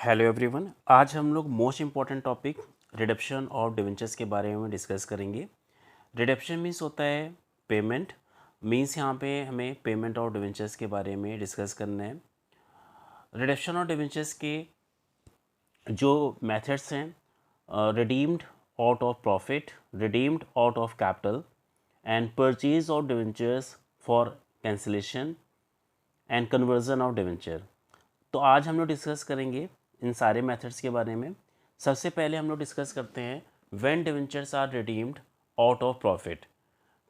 Hello everyone, आज हम लोग most important topic redemption of debentures के बारे में डिस्कस करेंगे। रिडम्पशन मीन्स होता है पेमेंट, मीन्स यहाँ पे हमें पेमेंट ऑफ डिवेंचर्स के बारे में डिस्कस करना है। रिडम्पशन ऑफ डिवेंचर्स के जो मेथड्स हैं, redeemed out of profit, redeemed out of capital and purchase of debentures for cancellation and conversion of debenture. तो आज हम लोग डिस्कस करेंगे इन सारे मेथड्स के बारे में। सबसे पहले हम लोग डिस्कस करते हैं when debentures are redeemed out of profit.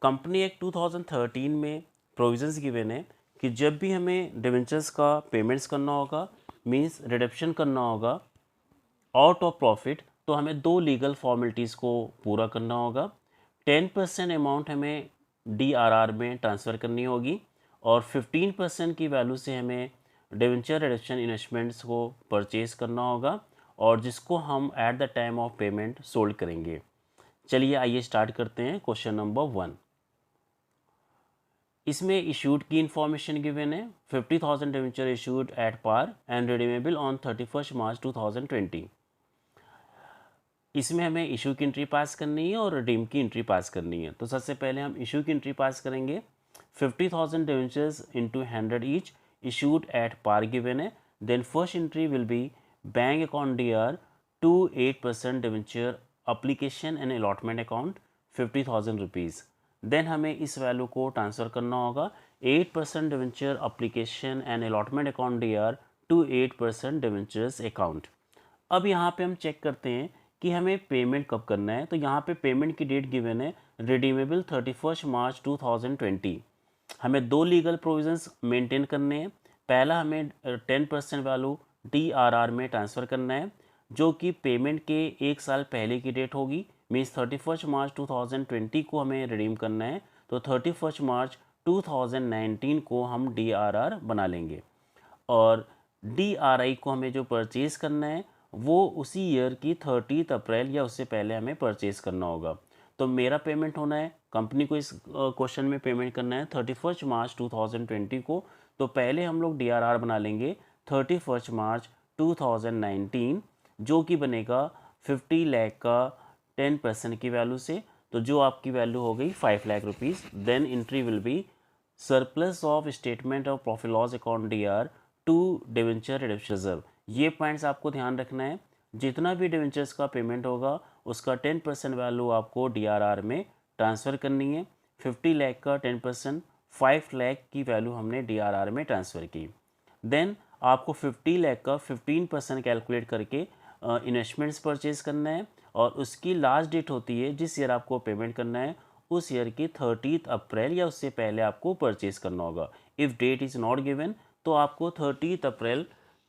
Company act 2013 में प्रोविजंस गिवन है कि जब भी हमें डिवेंचर्स का पेमेंट्स करना होगा, मींस रिडम्पशन करना होगा आउट ऑफ प्रॉफिट, तो हमें दो लीगल फॉर्मेलिटीज़ को पूरा करना होगा। 10% अमाउंट हमें DRR में ट्रांसफ़र करनी होगी और 15% की वैल्यू से हमें डिवेंचर रिडक्शन इन्वेस्टमेंट्स को परचेज करना होगा और जिसको हम eight the time of payment sold करेंगे। चलिए आइए स्टार्ट करते हैं क्वेश्चन नंबर 1। इसमें इशूड की इंफॉर्मेशन गिवन है। 50,000 debenture issued at par and redeemable on 31 March 2020। इसमें हमें इशू की एंट्री पास करनी है और रिडीम की एंट्री पास करनी है। तो सबसे पहले हम इशू की एंट्री पास करेंगे। 50,000 debentures into 100 each issued at par given है, then first entry will be bank account DR to 8% debenture application and allotment account 50,000 rupees. Then हमें इस वैल्यू को ट्रांसफ़र करना होगा 8% debenture application and allotment account DR to 8% debentures account. अब यहाँ पे हम चेक करते हैं कि हमें पेमेंट कब करना है। तो यहाँ पे पेमेंट की डेट गिवन है रिडीमेबल 31 मार्च 2020। हमें दो लीगल प्रोविजंस मेंटेन करने हैं। पहला, हमें 10% वैल्यू DRR में ट्रांसफ़र करना है जो कि पेमेंट के एक साल पहले की डेट होगी, मीन्स 31 मार्च 2020 को हमें रिडीम करना है। तो 31 मार्च 2019 को हम DRR बना लेंगे और DRI को हमें जो परचेज़ करना है वो उसी ईयर की 30 अप्रैल या उससे पहले हमें परचेज़ करना होगा। तो मेरा पेमेंट होना है, कंपनी को इस क्वेश्चन में पेमेंट करना है 31 मार्च 2020 को। तो पहले हम लोग DRR बना लेंगे 31 मार्च 2019 जो कि बनेगा 50 लाख का 10% की वैल्यू से। तो जो आपकी वैल्यू हो गई 5 lakh rupees. Then entry will be surplus of statement of profit loss account DR to debenture redemption reserve. ये पॉइंट्स आपको ध्यान रखना है। जितना भी डिवेंचर्स का पेमेंट होगा उसका 10% वैल्यू आपको DRR में ट्रांसफ़र करनी है। 50 लाख का 10%, 5 लाख की वैल्यू हमने DRR में ट्रांसफ़र की। देन आपको 50 लाख का 15% कैलकुलेट करके इन्वेस्टमेंट्स परचेज करना है और उसकी लास्ट डेट होती है जिस ईयर आपको पेमेंट करना है उस ईयर की 30 अप्रैल या उससे पहले आपको परचेज करना होगा। If that is not given तो आपको 30 अप्रैल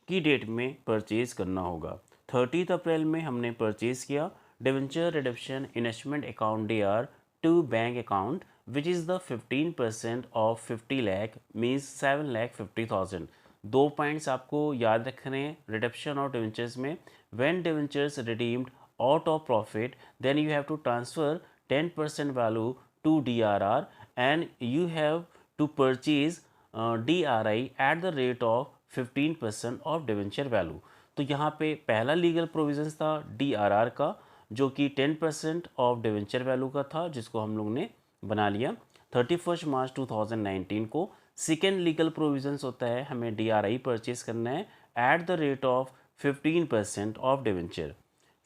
की डेट में परचेज करना होगा। 30 अप्रैल में हमने परचेज किया debenture redemption investment account DR to bank account which is the 15% of 50 lakh means 7,50,000। दो पॉइंट्स आपको याद रखने हैं रिडम्पशन ऑफ डिवेंचर्स में। When debentures redeemed out of profit then you have to transfer 10% value to DRR and you have to purchase DRI at the rate of 15% of debenture value. तो यहाँ पे पहला legal provisions था DRR का जो कि 10% of debenture value का था जिसको हम लोग ने बना लिया 31 मार्च 2019 को। सेकेंड लीगल प्रोविजंस होता है हमें DRI परचेज करना है at the rate of 15% of debenture.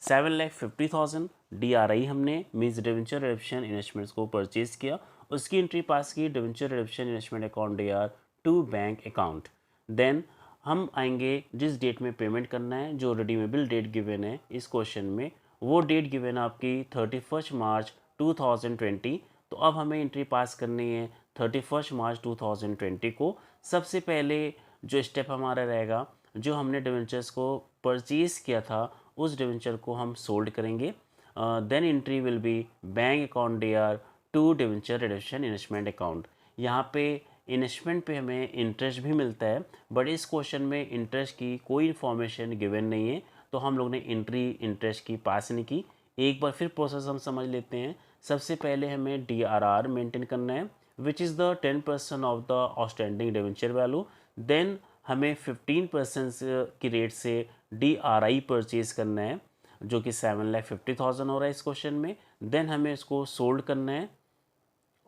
7,50,000 DRI हमने मीन्स डिवेंचर रिडम्पशन इन्वेस्टमेंट्स को परचेज किया, उसकी एंट्री पास की debenture redemption investment account DR to bank account. Then हम आएंगे जिस डेट में पेमेंट करना है, जो रिडीमेबल डेट गिवन है इस क्वेश्चन में वो डेट गिवन है आपकी 31 मार्च 2020। तो अब हमें एंट्री पास करनी है 31 मार्च 2020 को। सबसे पहले जो स्टेप हमारा रहेगा, जो हमने डिवेंचर्स को परचेज किया था उस डिवेंचर को हम सोल्ड करेंगे। Then entry will be bank account DR to debenture redemption investment account. यहाँ पे इन्वेस्टमेंट पे हमें इंटरेस्ट भी मिलता है बट इस क्वेश्चन में इंटरेस्ट की कोई इन्फॉर्मेशन गिवन नहीं है तो हम लोग ने एंट्री इंटरेस्ट की पास नहीं की। एक बार फिर प्रोसेस हम समझ लेते हैं। सबसे पहले हमें DRR मेंटेन करना है which is the 10% of the outstanding debenture value. Then हमें 15% की रेट से DRI परचेज करना है जो कि 7,50,000 हो रहा है इस क्वेश्चन में। देन हमें इसको सोल्ड करना है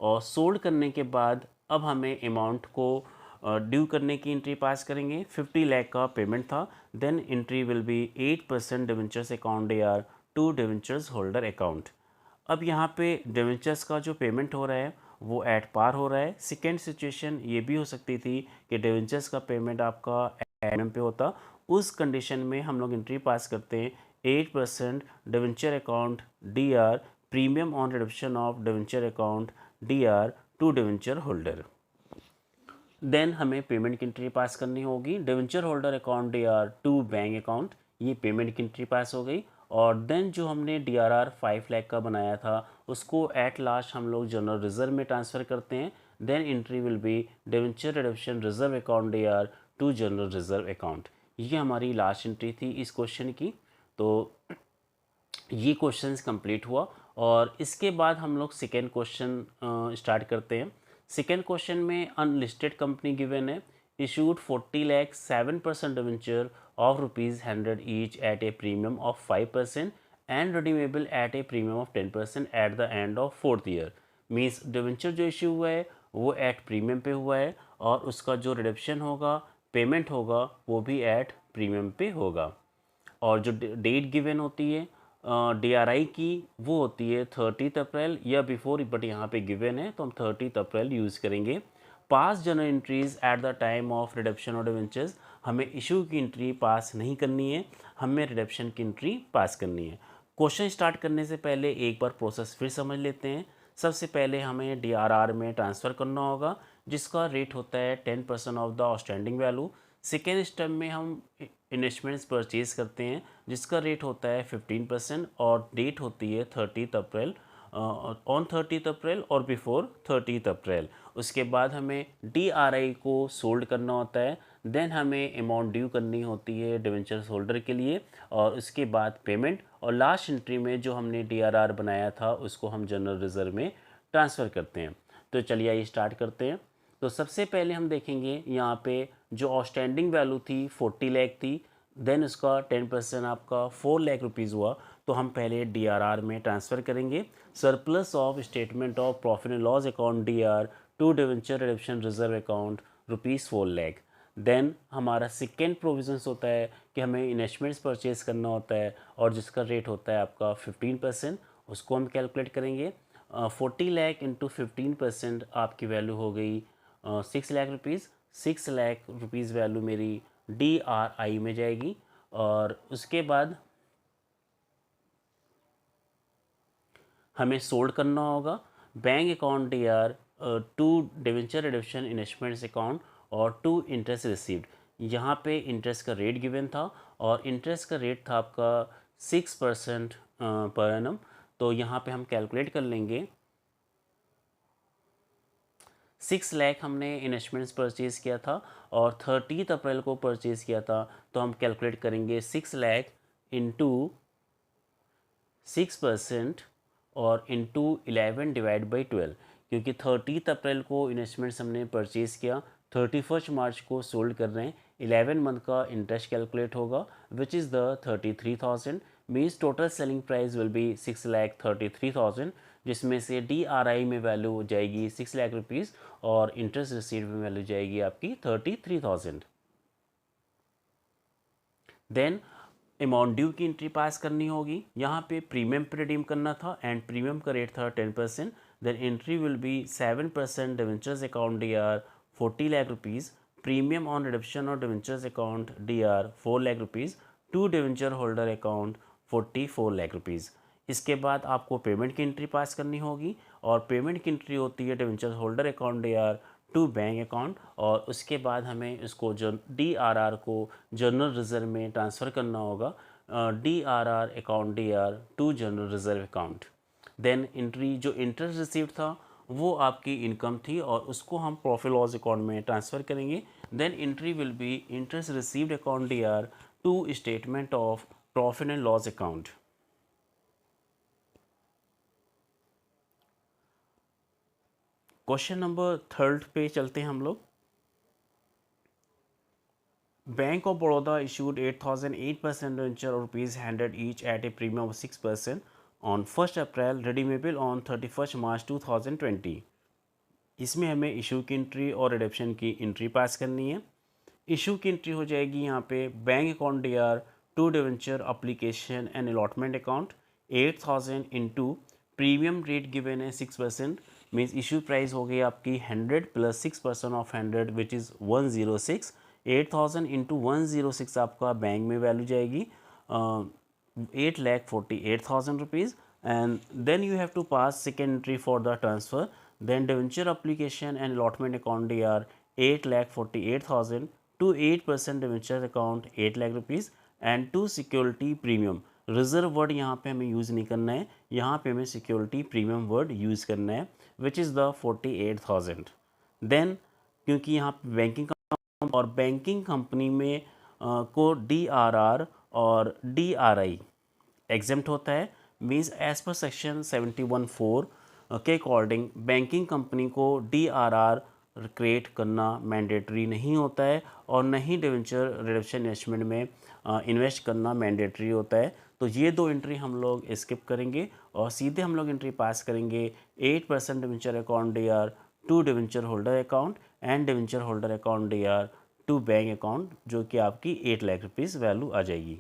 और सोल्ड करने के बाद अब हमें अमाउंट को ड्यू करने की एंट्री पास करेंगे। 50 लाख का पेमेंट था। Then entry will be 8% debentures account AR to debentures holder account. अब यहाँ पे डिवेंचर्स का जो पेमेंट हो रहा है वो एट पार हो रहा है। सेकेंड सिचुएशन ये भी हो सकती थी कि डिवेंचर्स का पेमेंट आपका एम पे होता। उस कंडीशन में हम लोग एंट्री पास करते हैं 8% debenture account DR premium on redemption of debenture account DR to debenture holder. Then हमें पेमेंट की एंट्री पास करनी होगी debenture holder account DR to bank account. ये पेमेंट की एंट्री पास हो गई। और देन जो हमने DRR 5 लाख का बनाया था उसको एट लास्ट हम लोग जनरल रिजर्व में ट्रांसफ़र करते हैं। Then entry will be debenture redemption reserve account DR to general reserve account. ये हमारी लास्ट एंट्री थी इस क्वेश्चन की। तो ये क्वेश्चंस कंप्लीट हुआ और इसके बाद हम लोग सेकेंड क्वेश्चन स्टार्ट करते हैं। सेकेंड क्वेश्चन में अनलिस्टेड कंपनी गिवन है issued 40 lakh 7% debenture of ₹100 each eight a premium of 5% and redeemable eight a premium of 10% at the end of 4th year. Means debenture जो इशू हुआ है वो at premium पे हुआ है और उसका जो रिडम्पशन होगा पेमेंट होगा वो भी एट प्रीमियम पे होगा। और जो डेट गिवन होती है DRI की वो होती है 30 अप्रैल या बिफोर, बट यहाँ पे गिवन है तो हम 30 अप्रैल यूज़ करेंगे। Pass general entries at the time of redemption और डिवेंचर्स, हमें इशू की एंट्री पास नहीं करनी है, हमें रिडम्पशन की एंट्री पास करनी है। क्वेश्चन स्टार्ट करने से पहले एक बार प्रोसेस फिर समझ लेते हैं। सबसे पहले हमें DRR में ट्रांसफ़र करना होगा जिसका रेट होता है 10% of the outstanding value. Second step में हम इन्वेस्टमेंट्स परचेज करते हैं जिसका रेट होता है 15% और डेट होती है 30 अप्रैल, ऑन 30 अप्रैल और बिफोर 30 अप्रैल। उसके बाद हमें DRI को सोल्ड करना होता है। देन हमें अमाउंट ड्यू करनी होती है डिवेंचर्स होल्डर के लिए और उसके बाद पेमेंट, और लास्ट एंट्री में जो हमने DRR बनाया था उसको हम जनरल रिजर्व में ट्रांसफ़र करते हैं। तो चलिए आइए स्टार्ट करते हैं। तो सबसे पहले हम देखेंगे यहाँ पे जो आउटस्टैंडिंग वैल्यू थी 40 लाख थी। देन उसका 10% आपका 4 लाख रुपीज़ हुआ। तो हम पहले DRR में ट्रांसफ़र करेंगे surplus of statement of profit and loss account DR to debenture redemption reserve account ₹4 lakh. Then हमारा सेकेंड प्रोविजंस होता है कि हमें इन्वेस्टमेंट्स परचेज करना होता है और जिसका रेट होता है आपका 15%, उसको हम कैलकुलेट करेंगे। 40 लाख इंटू 15% आपकी वैल्यू हो गई 6 lakh rupees. 6 lakh rupees value मेरी DRI में जाएगी। और उसके बाद हमें सोल्ड करना होगा bank account DR to debenture redemption investments account और टू इंटरेस्ट रिसीव्ड। यहाँ पे इंटरेस्ट का रेट गिवन था और इंटरेस्ट का रेट था आपका 6% पर एनम। तो यहाँ पे हम कैलकुलेट कर लेंगे 6 लाख हमने इन्वेस्टमेंट्स परचेज़ किया था और 30 अप्रैल को परचेज़ किया था। तो हम कैलकुलेट करेंगे 6 लाख इंटू 6% और इंटू 11 डिवाइड बाई 12, क्योंकि 30 अप्रैल को इन्वेस्टमेंट्स हमने परचेज़ किया, 31 मार्च को सोल्ड कर रहे हैं। 11 मंथ का इंटरेस्ट कैलकुलेट होगा विच is the 33,000। Means total selling price will be 6,33,000, जिसमें से DRI में वैल्यू हो जाएगी 6 लाख रुपीज़ और इंटरेस्ट रिसीव में वैल्यू जाएगी आपकी 33,000। देन अमाउंट ड्यू की एंट्री पास करनी होगी। यहाँ पे प्रीमियम पे रिडीम करना था एंड प्रीमियम का रेट था 10%। Then entry will be 7% debentures account DR 40 lakh rupees, premium on redemption और debentures account DR 4 lakh rupees, to debenture holder account 44 lakh rupees. इसके बाद आपको पेमेंट की एंट्री पास करनी होगी और पेमेंट की एंट्री होती है debenture holder account DR to bank account और उसके बाद हमें इसको जो DRR को जनरल रिजर्व में ट्रांसफ़र करना होगा DRR account DR to general reserve account. Then entry जो इंटरेस्ट रिसीव्ड था वो आपकी इनकम थी और उसको हम प्रॉफिट लॉस अकाउंट में ट्रांसफ़र करेंगे। Then entry will be interest received account DR to statement of profit and loss account. Question number 3 पे चलते हैं हम लोग। Bank of Baroda issued 8,008% debenture or rupees 100 each at a premium of 6% on 1st April, redeemable on 31st March 2020. इसमें हमें issue की entry और redemption की एंट्री पास करनी है। इशू की एंट्री हो जाएगी यहाँ पे bank account D R to debenture application and allotment account 8,000 into premium rate given है 6%, मीन्स इशू प्राइस हो गई आपकी 100 plus 6% of 100 which is 106। 8,000 into 106 आपका बैंक में वैल्यू जाएगी 8,48,000 rupees, and then you have to pass second entry for the transfer. Then debenture application and allotment account they are 8,48,000 to 8% debenture account 8 lakh rupees and to security premium. Reserve word यहाँ पे हमें use नहीं करना है, यहाँ पे हमें security premium word use करना है विच इज़ द 48,000। देन क्योंकि यहाँ पे बैंकिंग कंपनी में को DRR और DRI एग्जेम्प्ट होता है, मीन्स एज पर सेक्शन 71(4) के अकॉर्डिंग बैंकिंग कंपनी को DRR क्रिएट करना मैंडेटरी नहीं होता है और न ही डिवेंचर रिडम्पशन इन्वेस्टमेंट में इन्वेस्ट करना मैंडेटरी होता है। तो ये दो एंट्री हम लोग स्किप करेंगे और सीधे हम लोग एंट्री पास करेंगे 8% debenture account DRR to debenture holder account and debenture holder account DRR to bank account, जो कि आपकी 8 लाख रुपीज़ वैल्यू आ जाएगी।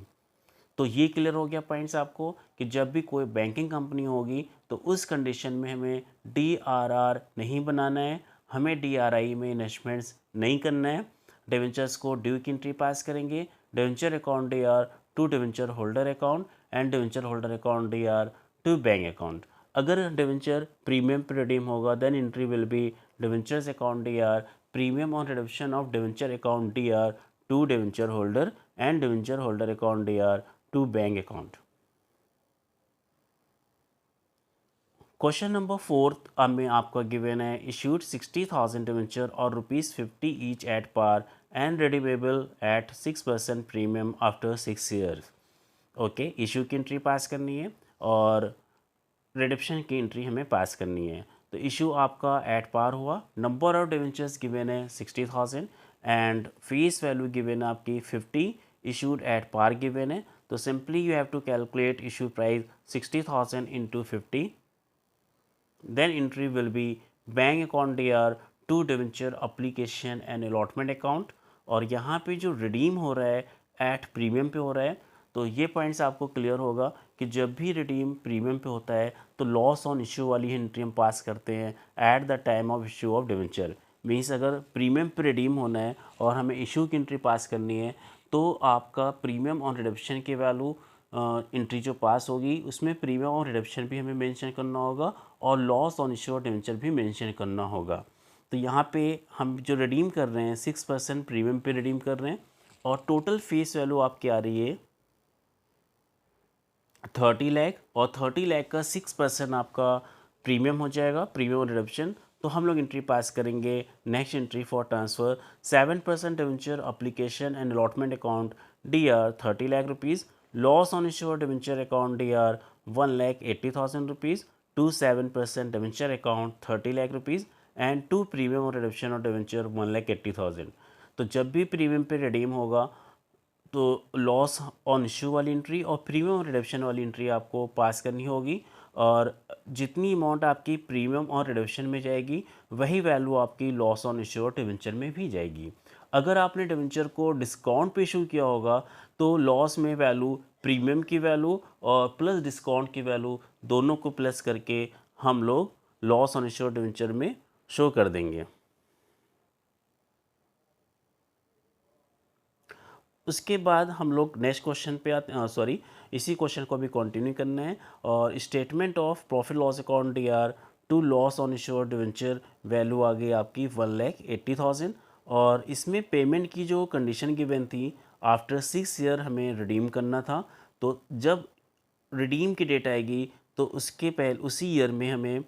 तो ये क्लियर हो गया पॉइंट्स आपको कि जब भी कोई बैंकिंग कंपनी होगी तो उस कंडीशन में हमें DRR नहीं बनाना है, हमें DRI में इन्वेस्टमेंट्स नहीं करना है। डिवेंचर्स को ड्यू की एंट्री पास करेंगे, debenture account DR to debenture holder account and debenture holder account DR to bank account. अगर डिवेंचर प्रीमियम पर रिडीम होगा then entry will be debentures account DR premium on redemption of debenture account DR to debenture holder and debenture holder account DR to bank account. Question number 4 में आपका given है issued 60,000 debenture और ₹50 each at par and redeemable at 6% premium after 6 years. Okay, issue की entry pass करनी है और redemption की entry हमें पास करनी है। तो इशू आपका एट पार हुआ, नंबर ऑफ डिवेंचर्स गिवन है 60,000 एंड फेस वैल्यू गिवन है आपकी 50, इशूड एट पार गिवन है। तो simply you have to calculate issue price 60,000 into 50, then entry will be bank account DR to debenture application and allotment account, और यहाँ पे जो redeem हो रहा है एट प्रीमियम पे हो रहा है। तो ये पॉइंट्स आपको क्लियर होगा कि जब भी रिडीम प्रीमियम पे होता है तो लॉस ऑन इशू वाली एंट्री हम पास करते हैं eight the time of issue of debenture. Means अगर प्रीमियम पे रिडीम होना है और हमें इशू की एंट्री पास करनी है तो आपका प्रीमियम ऑन रिडम्पशन की वैल्यू एंट्री जो पास होगी उसमें प्रीमियम और रिडम्पशन भी हमें मेंशन करना होगा और लॉस ऑन इशू और डिवेंचर भी मेंशन करना होगा। तो यहाँ पे हम जो रिडीम कर रहे हैं 6% प्रीमियम पे रिडीम कर रहे हैं और टोटल फेस वैल्यू आपकी आ रही है 30 लाख और 30 लाख का 6% आपका प्रीमियम हो जाएगा, प्रीमियम और रिडम्पशन। तो हम लोग एंट्री पास करेंगे next entry for transfer 7% debenture application and allotment account DR 30 lakh rupees, loss on issue और debenture account DR 1,80,000 rupees, to 7% debenture account 30 lakh rupees and to premium और रिडम्पशन और डिवेंचर 1,80,000। तो जब भी प्रीमियम पे रिडीम होगा तो लॉस ऑन इशू वाली एंट्री और प्रीमियम और रिडम्पशन वाली एंट्री आपको पास करनी होगी और जितनी अमाउंट आपकी प्रीमियम और रिडम्पशन में जाएगी वही वैल्यू आपकी लॉस ऑन इशू और डिवेंचर में भी जाएगी। अगर आपने डिवेंचर को डिस्काउंट पे इशू किया होगा तो लॉस में वैल्यू प्रीमियम की वैल्यू और प्लस डिस्काउंट की वैल्यू दोनों को प्लस करके हम लोग लॉस ऑन इशू और डिवेंचर में शो कर देंगे। उसके बाद हम लोग नेक्स्ट क्वेश्चन पे आते इसी क्वेश्चन को भी कंटिन्यू करना है और statement of profit loss account DR to loss on issue और डिवेंचर वैल्यू आ गई आपकी 1,80,000 और इसमें पेमेंट की जो कंडीशन गिवन थी आफ्टर 6 ईयर हमें रिडीम करना था। तो जब रिडीम की डेट आएगी तो उसके पहले उसी ईयर में हमें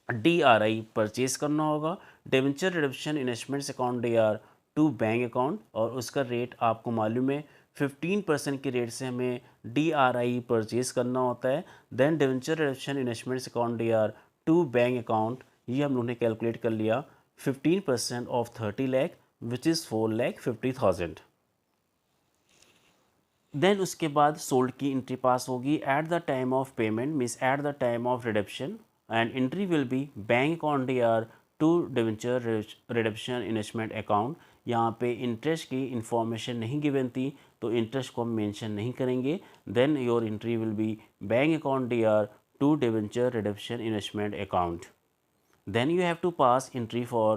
DRI परचेज करना होगा, debenture redemption investments account DR to bank account, और उसका रेट आपको मालूम है 15% के रेट से हमें DRI परचेज करना होता है। Then debenture redemption investments account DR to bank account, ये हम लोगों ने कैलकुलेट कर लिया 15% of 30 lakh which is 4,50,000। Then उसके बाद सोल्ड की एंट्री पास होगी at the time of payment means at the time of redemption and entry will be bank account DRR to debenture redemption investment account. यहाँ पे interest की information नहीं given थी तो इंटरेस्ट को हम मेंशन नहीं करेंगे। Then your entry will be bank account DRR to debenture redemption investment account. Then you have to pass entry for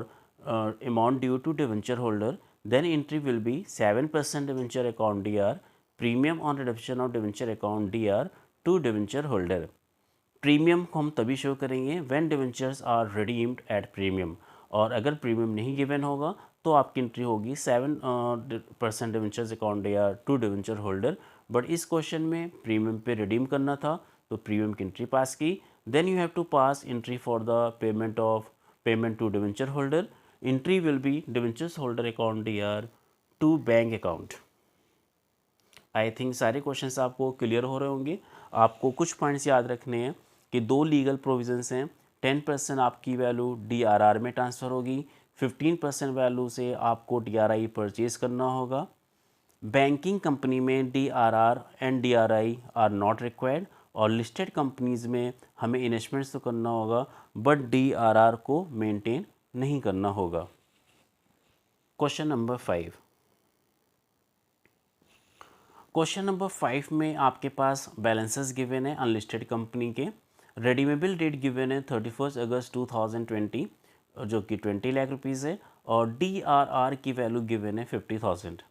amount due to debenture holder. Then entry will be 7% debenture account DR, premium on redemption of debenture account DR to debenture holder. Premium को हम तभी show करेंगे when debentures are redeemed at premium, और अगर premium नहीं given होगा तो आपकी एंट्री होगी 7% debentures account DRR to debenture holder. But इस क्वेश्चन में प्रीमियम पे रिडीम करना था तो प्रीमियम की एंट्री पास की। Then you have to pass entry for the payment to debenture holder. Entry will be debentures holder account DRR to bank account. I think सारे questions आपको clear हो रहे होंगे। आपको कुछ पॉइंट्स याद रखने हैं कि दो लीगल प्रोविजंस हैं। 10% आपकी वैल्यू DRR में ट्रांसफ़र होगी, 15% वैल्यू से आपको DRI परचेज करना होगा। बैंकिंग कंपनी में DRR and DRI are not required, और लिस्टेड कंपनीज़ में हमें इन्वेस्टमेंट्स तो करना होगा बट DRR को मेंटेन नहीं करना होगा। Question number 5। क्वेश्चन नंबर 5 में आपके पास बैलेंसेस गिवन है अनलिस्टेड कंपनी के। रेडीमेबल डेट गिवन है 31 अगस्त 2020 जो कि 20 लाख रुपीज़ है, और DRR की वैल्यू गिवन है 50,000।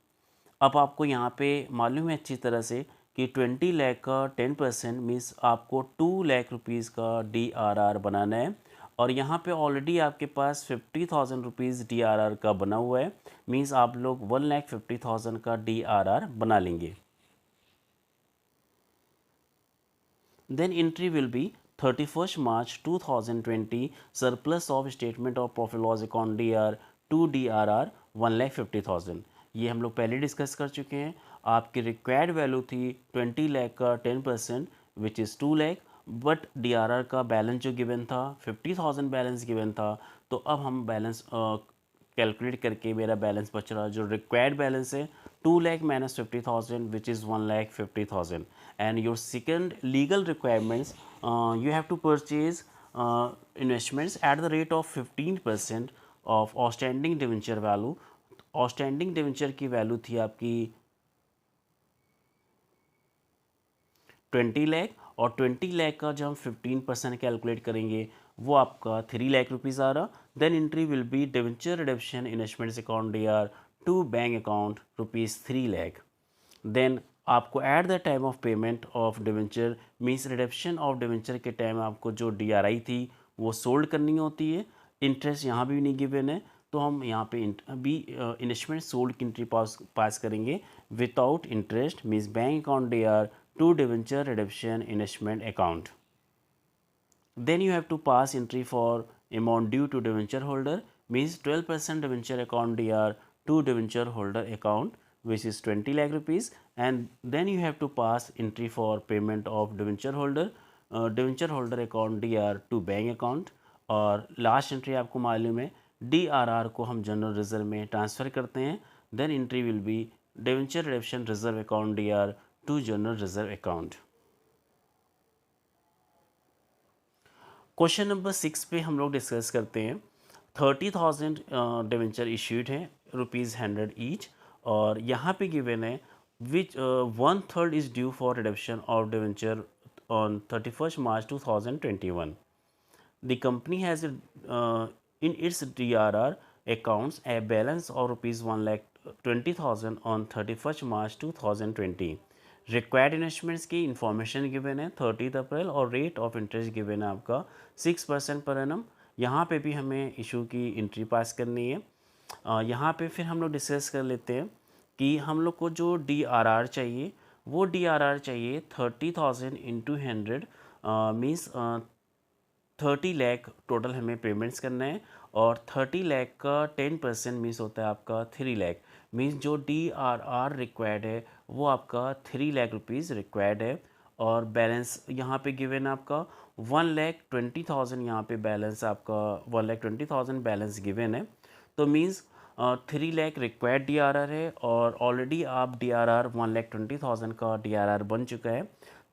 अब आपको यहाँ पे मालूम है अच्छी तरह से कि 20 लाख का 10% मीन्स आपको 2 लाख रुपीज़ का DRR बनाना है, और यहाँ पे ऑलरेडी आपके पास 50,000 रुपीज़ DRR का बना हुआ है, मीन्स आप लोग 1,50,000 का DRR बना लेंगे। Then entry will be 31st March 2020 surplus of statement of profit loss account DR to DRR 1,50,000। ये हम लोग पहले डिस्कस कर चुके हैं। आपकी रिक्वायर्ड वैल्यू थी 20 लाख का 10% which is 2 lakh, but DRR का बैलेंस जो गिवन था 50,000 बैलेंस गिवन था, तो अब हम बैलेंस कैलकुलेट करके मेरा बैलेंस बच रहा जो रिक्वायर्ड बैलेंस है 2 lakh minus 50,000 which is 1,50,000। And your second legal requirements you have to purchase investments at the rate of 15% of outstanding debenture value. Outstanding debenture की वैल्यू थी आपकी 20 लाख, और 20 लाख का जब हम 15% कैलकुलेट करेंगे वो आपका 3 लाख रुपीज़ आ रहा। Then entry will be debenture redemption investments account DR to bank account ₹3 lakh. Then आपको at the time of payment of debenture means redemption of debenture के टाइम आपको जो DRI थी वो सोल्ड करनी होती है। इंटरेस्ट यहाँ भी नहीं गिवन है तो हम यहाँ पे भी इन्वेस्टमेंट सोल्ड की एंट्री पास करेंगे without interest means bank account DR to debenture redemption investment account. Then you have to pass entry for amount due to debenture holder means 12% debenture account DR to debenture holder account which is 20 lakh rupees, and then you have to pass entry for payment of debenture holder account DR to bank account, और last entry आपको मालूम है DRR को हम general reserve में transfer करते हैं। Then entry will be debenture redemption reserve account DR to general reserve account. Question number 6 पे हम लोग डिस्कस करते हैं 30,000 डिवेंचर इश्यूड हैं ₹100 ईच, और यहाँ पे गिवन है विच 1/3 is due for redemption of debenture on 31st March 2021। The company has in its DRR accounts a balance of ₹1,20,000 on 31st March 2020। Required investments की इंफॉर्मेशन गिवन है 30 अप्रैल, और रेट ऑफ इंटरेस्ट गिवन है आपका 6% per annum. यहाँ पे भी हमें issue की एंट्री पास करनी है। यहाँ पे फिर हम लोग डिस्कस कर लेते हैं कि हम लोग को जो DRR चाहिए वो DRR चाहिए 30,000 इंटू 100 मीन्स 30 लाख टोटल हमें पेमेंट्स करना है, और 30 लाख का 10% मीन्स होता है आपका 3 लाख। मीन्स जो DRR रिक्वायर्ड है वो आपका 3 लाख रुपीज़ रिक्वायर्ड है, और बैलेंस यहाँ पे गिवन आपका 1,20,000 यहाँ पे बैलेंस आपका 1,20,000 बैलेंस गिवन है। तो मीन्स 3 लाख रिक्वायर्ड DRR है और ऑलरेडी आप DRR 1,20,000 का DRR बन चुका है,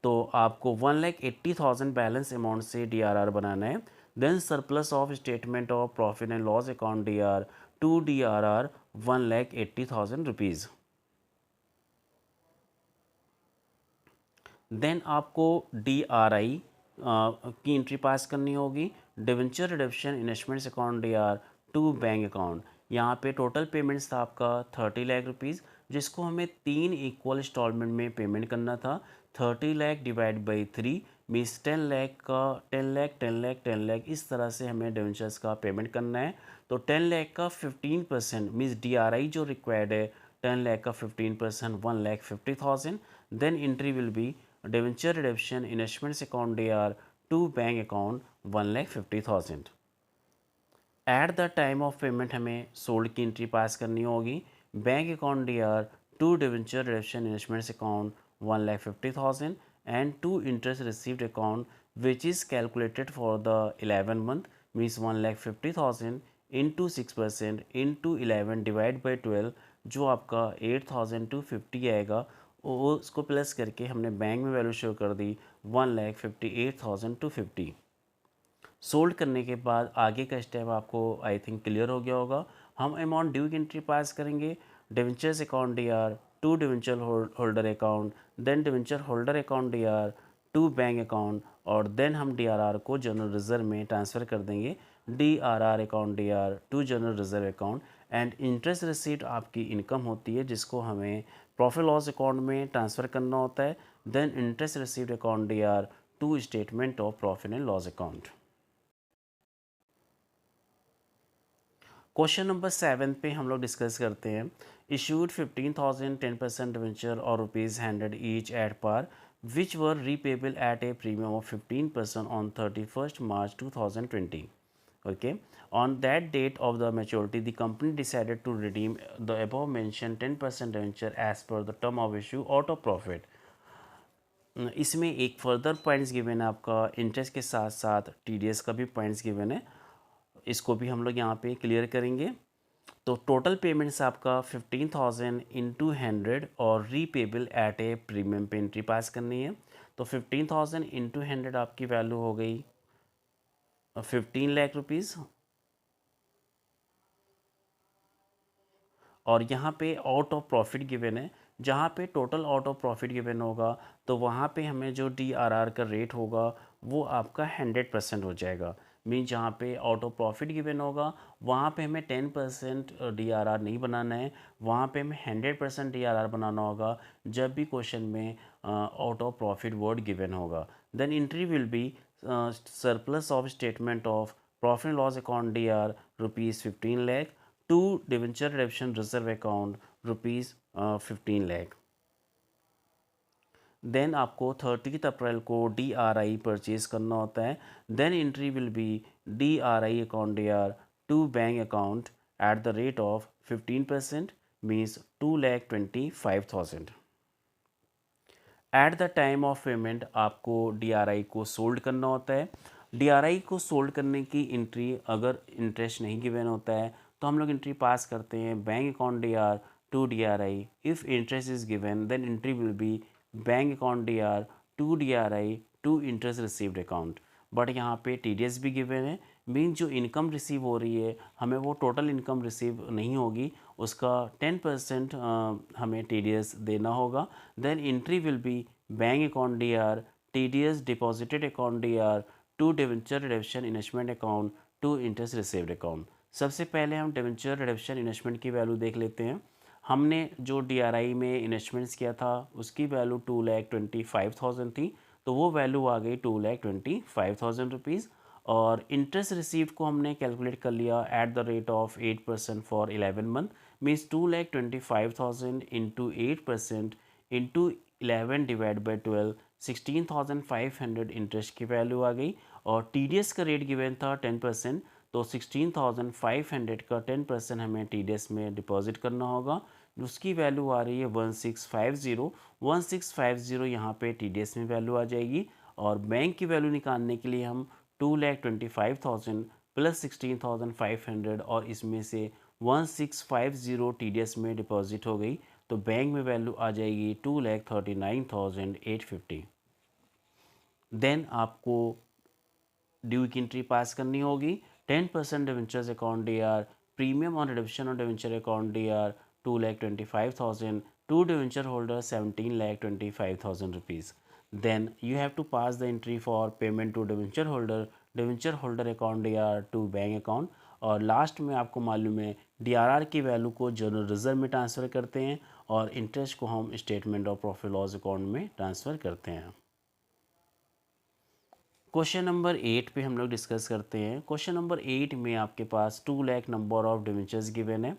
तो आपको 1,80,000 बैलेंस अमाउंट से DRR बनाना है। Then surplus of statement of profit and loss account DR to DRR 1,80,000 rupees. Then आपको DRI की एंट्री पास करनी होगी, debenture redemption investments account DR to bank account. यहाँ पे टोटल पेमेंट्स था आपका 30 लाख रुपीज़, जिसको हमें 3 इक्वल इंस्टॉलमेंट में पेमेंट करना था। 30 lakh divide by 3 means 10 lakh का 10 लाख 10 लाख 10 लाख, इस तरह से हमें डिवेंचर्स का पेमेंट करना है। तो 10 लाख का 15% मीन्स DRI जो रिक्वायर्ड है 10 लाख का 15% 1,50,000। Then entry will be debenture redemption investments account DR to bank account 1,50,000। At the time of payment हमें सोल्ड की एंट्री पास करनी होगी, bank account DR to debenture redemption investments account 1,50,000 and to interest received account which is calculated for the 11 month means 1,50,000 into 6% into 11 divide by 12, जो आपका 8,250 आएगा। वो उसको plus करके हमने बैंक में वैल्यू शो कर दी 1,58,250। सोल्ड करने के बाद आगे का स्टेप आपको आई थिंक क्लियर हो गया होगा। हम अमाउंट ड्यू की एंट्री पास करेंगे, debentures account DR to debenture holder account, then debenture holder account DR to bank account, और देन हम DRR को जनरल रिजर्व में ट्रांसफ़र कर देंगे, DRR account DR to general reserve account. And interest receipt आपकी income होती है जिसको हमें प्रॉफिट लॉस अकाउंट में ट्रांसफ़र करना होता है। Then interest received account DR to statement of profit and loss account. Question number 7 पे हम लोग डिस्कस करते हैं, इशूड 15,000 10% डिवेंचर और ₹100 each at par which were repayable at a premium of 15% on 31st March 2020. Okay, on that date of the maturity the company decided to redeem the above mentioned 10% debenture as per the term of issue out of profit. इसमें एक further points given है, आपका interest के साथ साथ TDS का भी points given है, इसको भी हम लोग यहाँ पे क्लियर करेंगे। तो टोटल पेमेंट्स आपका 15,000 इंटू 100 और रीपेबल एट ए प्रीमियम पे एंट्री पास करनी है। तो 15,000 इंटू 100 आपकी वैल्यू हो गई 15 लाख रुपीज़, और यहाँ पे आउट ऑफ प्रॉफिट गिवन है। जहाँ पे total out of profit given होगा तो वहाँ पे हमें जो DRR का रेट होगा वो आपका 100% हो जाएगा। मीन जहाँ पे आउट ऑफ प्रॉफिट गिवन होगा वहाँ पे हमें 10% DRR नहीं बनाना है, वहाँ पे हमें 100% DRR बनाना होगा जब भी क्वेश्चन में out of profit word given होगा। Then entry will be surplus of statement of profit loss account DR ₹15 lakh to debenture redemption reserve account ₹15 lakh. Then आपको 30 अप्रैल को DRI परचेज करना होता है। Then entry will be DRI account DR to bank account at the rate of 15% means 2,25,000। At the time of payment आपको DRI को sold करना होता है। DRI को सोल्ड करने की एंट्री अगर इंटरेस्ट नहीं गिवन होता है तो हम लोग एंट्री पास करते हैं bank account DR to DRI। If interest is given then entry will be bank account DR to DRI to interest received account. But यहाँ पे TDS भी गिवन है, मीन जो इनकम रिसीव हो रही है हमें वो टोटल इनकम रिसीव नहीं होगी, उसका 10% हमें TDS देना होगा। Then entry will be bank account DR TDS deposited account DR to debenture redemption investment account to interest received account. सबसे पहले हम डिवेंचर रिडम्पशन इन्वेस्टमेंट की वैल्यू देख लेते हैं। हमने जो DRI में इन्वेस्टमेंट्स किया था उसकी वैल्यू 2,25,000 थी, तो वो वैल्यू आ गई 2,25,000 रुपीज़। और इंटरेस्ट रिसीव्ड को हमने कैलकुलेट कर लिया eight the rate of 8% for 11 month means 2,25,000 into 8% into 11 divide by 12 16,500 interest की वैल्यू आ गई। और TDS का रेट गिवन था 10%, तो 16,500 का 10% हमें TDS में डिपॉजिट करना होगा, उसकी वैल्यू आ रही है 1650। 1650 यहाँ पे TDS में वैल्यू आ जाएगी। और बैंक की वैल्यू निकालने के लिए हम 2,25,000 प्लस 16,500 और इसमें से 1650 TDS में डिपॉजिट हो गई, तो बैंक में वैल्यू आ जाएगी 2,39,850। देन आपको ड्यू की एंट्री पास करनी होगी। 10% debentures account D R, premium on redemption on debenture account D R 2,25,000, to debenture holder 17,25,000 rupees. Then you have to pass the entry for payment to debenture holder account D R to bank account. और last में आपको मालूम है DRR की value को general reserve में transfer करते हैं और इंटरेस्ट को हम statement of profit loss account में ट्रांसफ़र करते हैं। क्वेश्चन नंबर 8 पे हम लोग डिस्कस करते हैं। क्वेश्चन नंबर 8 में आपके पास 2 lakh number of debentures given है।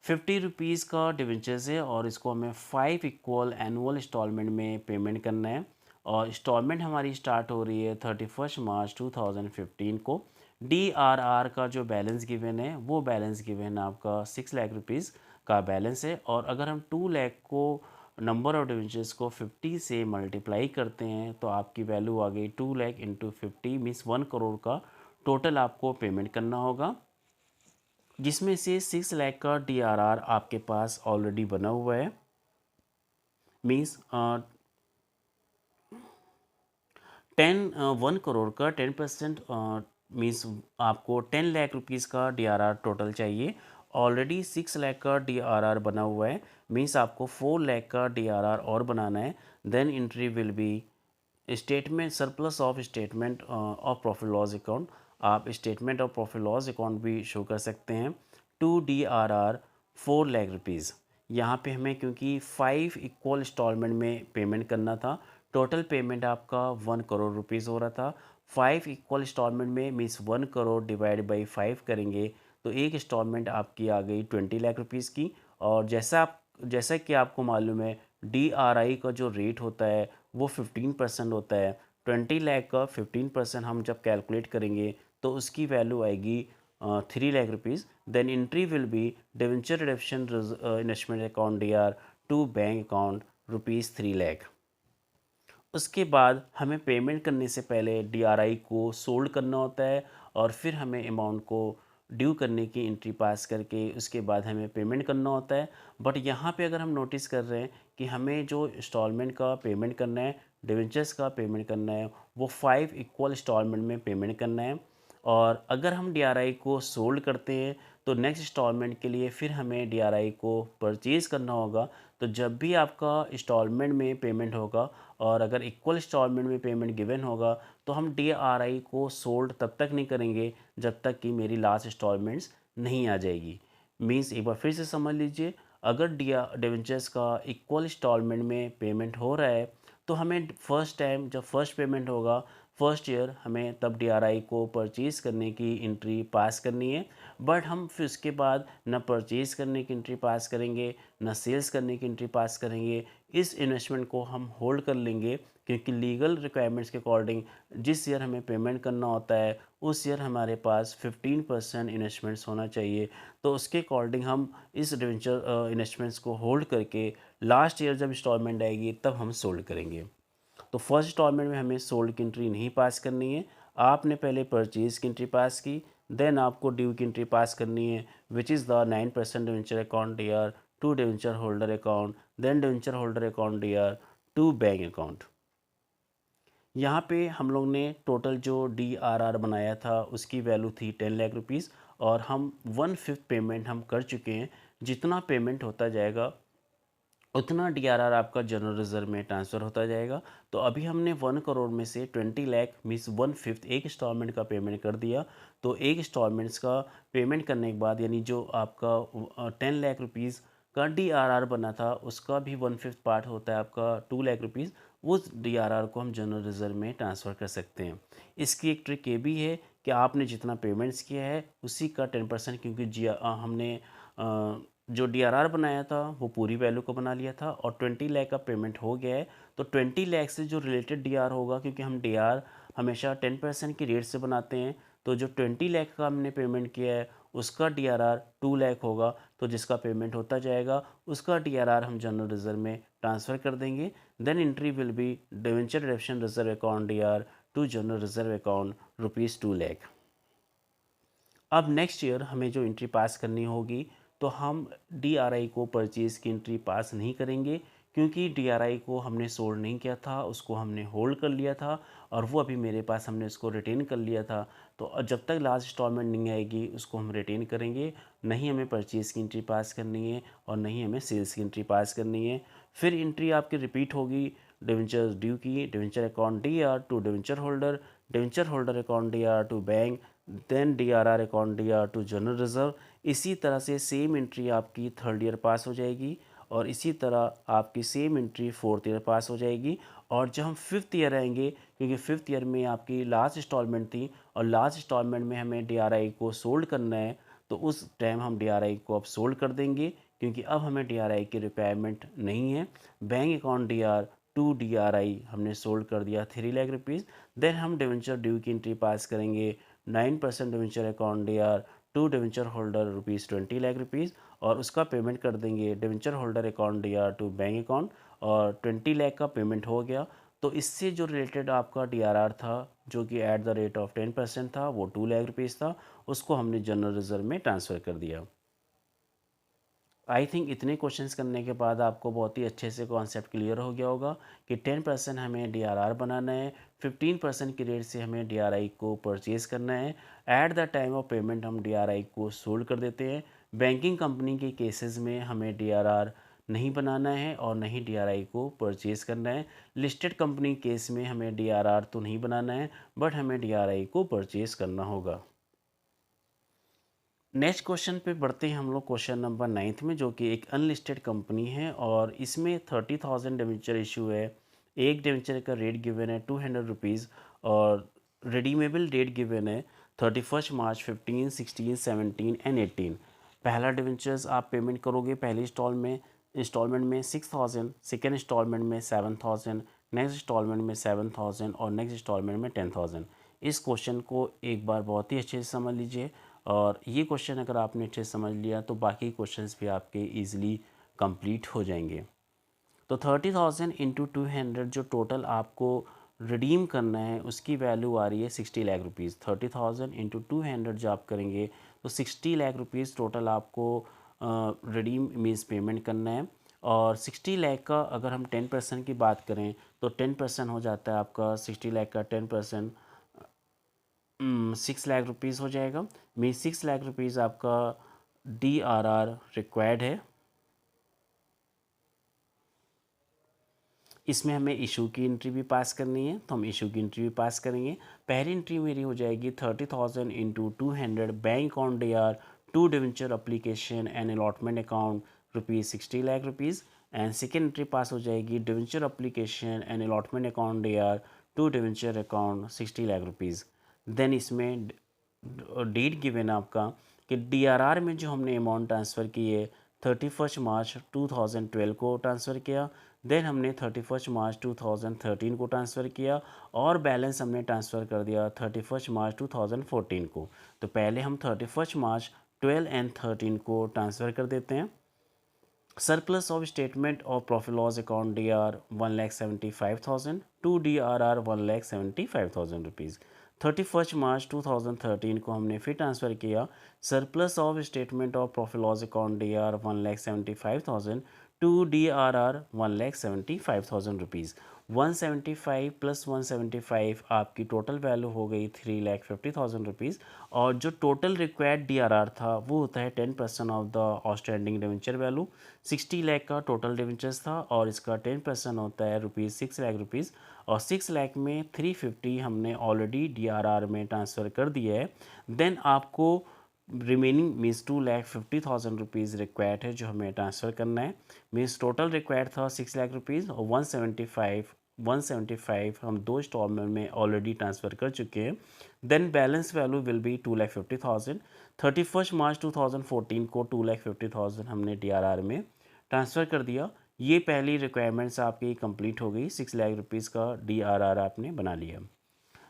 50 रुपीज़ का डिवेंचर्स है और इसको हमें 5 इक्वल एनुअल इंस्टॉलमेंट में पेमेंट करना है और इंस्टॉलमेंट हमारी स्टार्ट हो रही है 31 मार्च 2015 को। DRR का जो बैलेंस गिवन है वो बैलेंस गिवन है आपका 6 लाख रुपीज़ का बैलेंस है। और अगर हम 2 लाख को नंबर ऑफ डिवेंचर्स को 50 से मल्टीप्लाई करते हैं तो आपकी वैल्यू आ गई 2 लाख इंटू 50 मीन्स 1 करोड़ का टोटल आपको पेमेंट करना होगा, जिसमें से 6 लाख का DRR आपके पास ऑलरेडी बना हुआ है। मीन्स 1 करोड़ का 10% मीन्स आपको 10 लाख रुपीज़ का DRR टोटल चाहिए। ऑलरेडी 6 लाख का DRR बना हुआ है, मीन्स आपको 4 लाख का DRR और बनाना है। Then entry will be statement surplus of statement of profit loss account. आप statement of profit loss account भी शो कर सकते हैं। To DRR 4 lakh rupees. यहाँ पे हमें क्योंकि 5 इक्वल इंस्टॉलमेंट में पेमेंट करना था, टोटल पेमेंट आपका 1 करोड़ रुपीज़ हो रहा था। 5 इक्वल इंस्टॉलमेंट में मीन्स 1 करोड़ डिवाइड बाई 5 करेंगे तो एक इंस्टॉलमेंट आपकी आ गई 20 लाख रुपीज़ की। और जैसा कि आपको मालूम है DRI का जो रेट होता है वो 15% होता है। 20 लाख का 15% हम जब कैलकुलेट करेंगे तो उसकी वैल्यू आएगी 3 lakh rupees. Then entry will be debenture redemption investment account DRR to bank account ₹3 lakh. उसके बाद हमें पेमेंट करने से पहले DRI को सोल्ड करना होता है और फिर हमें अमाउंट को ड्यू करने की एंट्री पास करके उसके बाद हमें पेमेंट करना होता है। बट यहाँ पे अगर हम नोटिस कर रहे हैं कि हमें जो इंस्टॉलमेंट का पेमेंट करना है, डिवेंचर्स का पेमेंट करना है, वो 5 इक्वल इंस्टॉलमेंट में पेमेंट करना है। और अगर हम DRI को सोल्ड करते हैं तो नेक्स्ट इंस्टॉलमेंट के लिए फिर हमें DRI को परचेज़ करना होगा। तो जब भी आपका इंस्टॉलमेंट में पेमेंट होगा और अगर इक्वल इंस्टॉलमेंट में पेमेंट गिवन होगा तो हम DRI को सोल्ड तब तक नहीं करेंगे जब तक कि मेरी लास्ट इंस्टॉलमेंट्स नहीं आ जाएगी। मींस एक बार फिर से समझ लीजिए, अगर डिवेंचर्स का इक्वल इंस्टॉलमेंट में पेमेंट हो रहा है तो हमें फर्स्ट टाइम जब फर्स्ट पेमेंट होगा फर्स्ट ईयर हमें तब DRI को परचेज़ करने की एंट्री पास करनी है। बट हम फिर उसके बाद न परचेज़ करने की एंट्री पास करेंगे न सेल्स करने की एंट्री पास करेंगे। इस इन्वेस्टमेंट को हम होल्ड कर लेंगे क्योंकि लीगल रिक्वायरमेंट्स के अकॉर्डिंग जिस ईयर हमें पेमेंट करना होता है उस ईयर हमारे पास 15% इन्वेस्टमेंट्स होना चाहिए। तो उसके अकॉर्डिंग हम इस डिवेंचर इन्वेस्टमेंट्स को होल्ड करके लास्ट ईयर जब इंस्टॉलमेंट आएगी तब हम सोल्ड करेंगे। तो फर्स्ट इंस्टॉलमेंट में हमें सोल्ड की एंट्री नहीं पास करनी है, आपने पहले परचेज़ की एंट्री पास की, देन आपको ड्यू की एंट्री पास करनी है which is the 9% debenture account DRR to debenture holder account, then debenture holder account DRR to bank account. यहाँ पे हम लोग ने टोटल जो DRR बनाया था उसकी वैल्यू थी 10 लाख रुपीज़ और हम 1/5 पेमेंट हम कर चुके हैं। जितना पेमेंट होता जाएगा उतना DRR आपका जनरल रिजर्व में ट्रांसफ़र होता जाएगा। तो अभी हमने 1 करोड़ में से 20 लाख मीन्स 1/5 एक इंस्टॉलमेंट का पेमेंट कर दिया। तो एक इंस्टॉलमेंट्स का पेमेंट करने के बाद यानी जो आपका 10 लाख रुपीज़ का DRR बना था उसका भी 1/5 पार्ट होता है आपका 2 लाख रुपीज़, उस DRR को हम जनरल रिजर्व में ट्रांसफ़र कर सकते हैं। इसकी एक ट्रिक ये भी है कि आपने जितना पेमेंट्स किया है उसी का 10% क्योंकि हमने जो DRR बनाया था वो पूरी वैल्यू को बना लिया था और 20 लाख का पेमेंट हो गया है। तो 20 लाख से जो रिलेटेड DRR होगा क्योंकि हम DRR हमेशा 10% की रेट से बनाते हैं, तो जो 20 लाख का हमने पेमेंट किया है उसका DRR 2 लाख होगा। तो जिसका पेमेंट होता जाएगा उसका DRR हम जनरल रिजर्व में ट्रांसफ़र कर देंगे। Then entry will be debenture redemption reserve account DRR to general reserve account ₹2 lakh. अब नेक्स्ट ईयर हमें जो एंट्री पास करनी होगी, तो हम DRI को परचेज़ की एंट्री पास नहीं करेंगे, क्योंकि DRI को हमने सोल्ड नहीं किया था, उसको हमने होल्ड कर लिया था और वो अभी मेरे पास, हमने उसको रिटेन कर लिया था। तो जब तक लास्ट इंस्टॉलमेंट नहीं आएगी उसको हम रिटेन करेंगे, नहीं हमें परचेज़ की एंट्री पास करनी है और नहीं हमें सेल्स की एंट्री पास करनी है। फिर एंट्री आपकी रिपीट होगी, डिवेंचर ड्यू की, debenture account DR to debenture holder account DR to bank, then DRR account DR to general reserve. इसी तरह से सेम एंट्री आपकी थर्ड ईयर पास हो जाएगी और इसी तरह आपकी same entry fourth year pass हो जाएगी। और जब हम फिफ्थ ईयर आएंगे, क्योंकि फिफ्थ ईयर में आपकी लास्ट इंस्टॉलमेंट थी और लास्ट इंस्टॉलमेंट में हमें DRI को सोल्ड करना है, तो उस टाइम हम DRI को अब सोल्ड कर देंगे, क्योंकि अब हमें DRI की रिक्वायरमेंट नहीं है। Bank account DR to DRI हमने सोल्ड कर दिया 3 लाख रुपीज़। देन हम डिवेंचर ड्यू की एंट्री पास करेंगे, 9% debenture account DR to debenture holder ₹20 lakh और उसका पेमेंट कर देंगे debenture holder account DR to bank account और 20 लाख का पेमेंट हो गया। तो इससे जो रिलेटेड आपका DRR था, जो कि एट द रेट ऑफ 10% था, वो 2 लाख रुपीज़ था, उसको हमने जनरल रिजर्व में ट्रांसफ़र कर दिया। आई थिंक इतने क्वेश्चंस करने के बाद आपको बहुत ही अच्छे से कॉन्सेप्ट क्लियर हो गया होगा कि 10% हमें DRR बनाना है, 15% की रेट से हमें DRI को परचेज़ करना है। At the time of payment हम DRI को सोल्ड कर देते हैं। बैंकिंग कंपनी के केसेस में हमें DRR नहीं बनाना है और नहीं DRI को परचेज़ करना है। लिस्टेड कंपनी केस में हमें DRR तो नहीं बनाना है, बट हमें DRI को परचेज़ करना होगा। नेक्स्ट क्वेश्चन पे बढ़ते हैं हम लोग, क्वेश्चन नंबर 9 में, जो कि एक अनलिस्टेड कंपनी है और इसमें 30,000 डिवेंचर इशू है। एक डिवेंचर का रेट गिवन है 200 रुपीज़ और रिडीमेबल डेट गिवन है 31 मार्च 15, 16, 17 एंड 18। पहला डिवेंचर्स आप पेमेंट करोगे पहले इंस्टॉलमेंट में 6,000, सेकेंड इंस्टॉलमेंट में 7,000, नेक्स्ट इंस्टॉलमेंट में 7,000 और नेक्स्ट इंस्टॉलमेंट में 10,000। इस क्वेश्चन को एक बार बहुत ही अच्छे से समझ लीजिए और ये क्वेश्चन अगर आपने अच्छे से समझ लिया तो बाकी क्वेश्चंस भी आपके इजीली कंप्लीट हो जाएंगे। तो 30,000 इंटू 200 जो टोटल आपको रिडीम करना है उसकी वैल्यू आ रही है 60 लाख रुपीज़। 30,000 इंटू 200 जो आप करेंगे तो 60 लाख रुपीज़ टोटल आपको रिडीम मीन्स पेमेंट करना है। और 60 लाख का अगर हम 10% की बात करें तो 10% हो जाता है आपका 60 लाख का 10%, 6 लाख रुपीज़ हो जाएगा। मीन 6 लाख रुपीज़ आपका DRR रिक्वायर्ड है। इसमें हमें इशू की एंट्री भी पास करनी है, तो हम इशू की एंट्री भी पास करेंगे। पहली एंट्री मेरी हो जाएगी 30,000 into 200 bank account DR to debenture application and allotment account ₹60 lakh and second entry pass हो जाएगी debenture application and allotment account DR to debenture account ₹60 lakh. Then इसमें डेट गिवन आपका कि DRR में जो हमने अमाउंट ट्रांसफ़र की है 31 मार्च 2012 को ट्रांसफ़र किया। देन हमने 31 मार्च 2013 को ट्रांसफ़र किया और बैलेंस हमने ट्रांसफ़र कर दिया 31 मार्च 2014 को। तो पहले हम 31 मार्च 12 एंड 13 को ट्रांसफ़र कर देते हैं। Surplus of statement of profit loss account DR 1,75,000 to DRR 1,75,000 rupees. 31 March 2013 को हमने फिर ट्रांसफ़र किया surplus of statement of profit loss account DR 1,75,000 to DRR 1,75,000 rupees. 175 plus 175 आपकी टोटल वैल्यू हो गई 3,50,000 रुपीज़ और जो टोटल रिक्वायर्ड DRR था वो होता है 10% of the outstanding debenture value. 60 lakh का टोटल डिवेंचर्स था और इसका 10% होता है ₹6 लाख और 6 लाख में 350 हमने ऑलरेडी DRR में ट्रांसफ़र कर दिया है। देन आपको रिमेनिंग मीन्स 2,50,000 रुपीज़ रिक्वायर्ड है जो हमें ट्रांसफ़र करना है। मीन्स टोटल रिक्वायर्ड था 6 लाख रुपीज़ और 175 हम दो इंस्टॉलमेंट में ऑलरेडी ट्रांसफ़र कर चुके हैं। Then balance value will be 2,50,000। 31 March 2014 को 2,50,000 हमने DRR में ट्रांसफ़र कर दिया। ये पहली रिक्वायरमेंट्स आपकी कंप्लीट हो गई, 6 लाख रुपीज़ का DRR आपने बना लिया।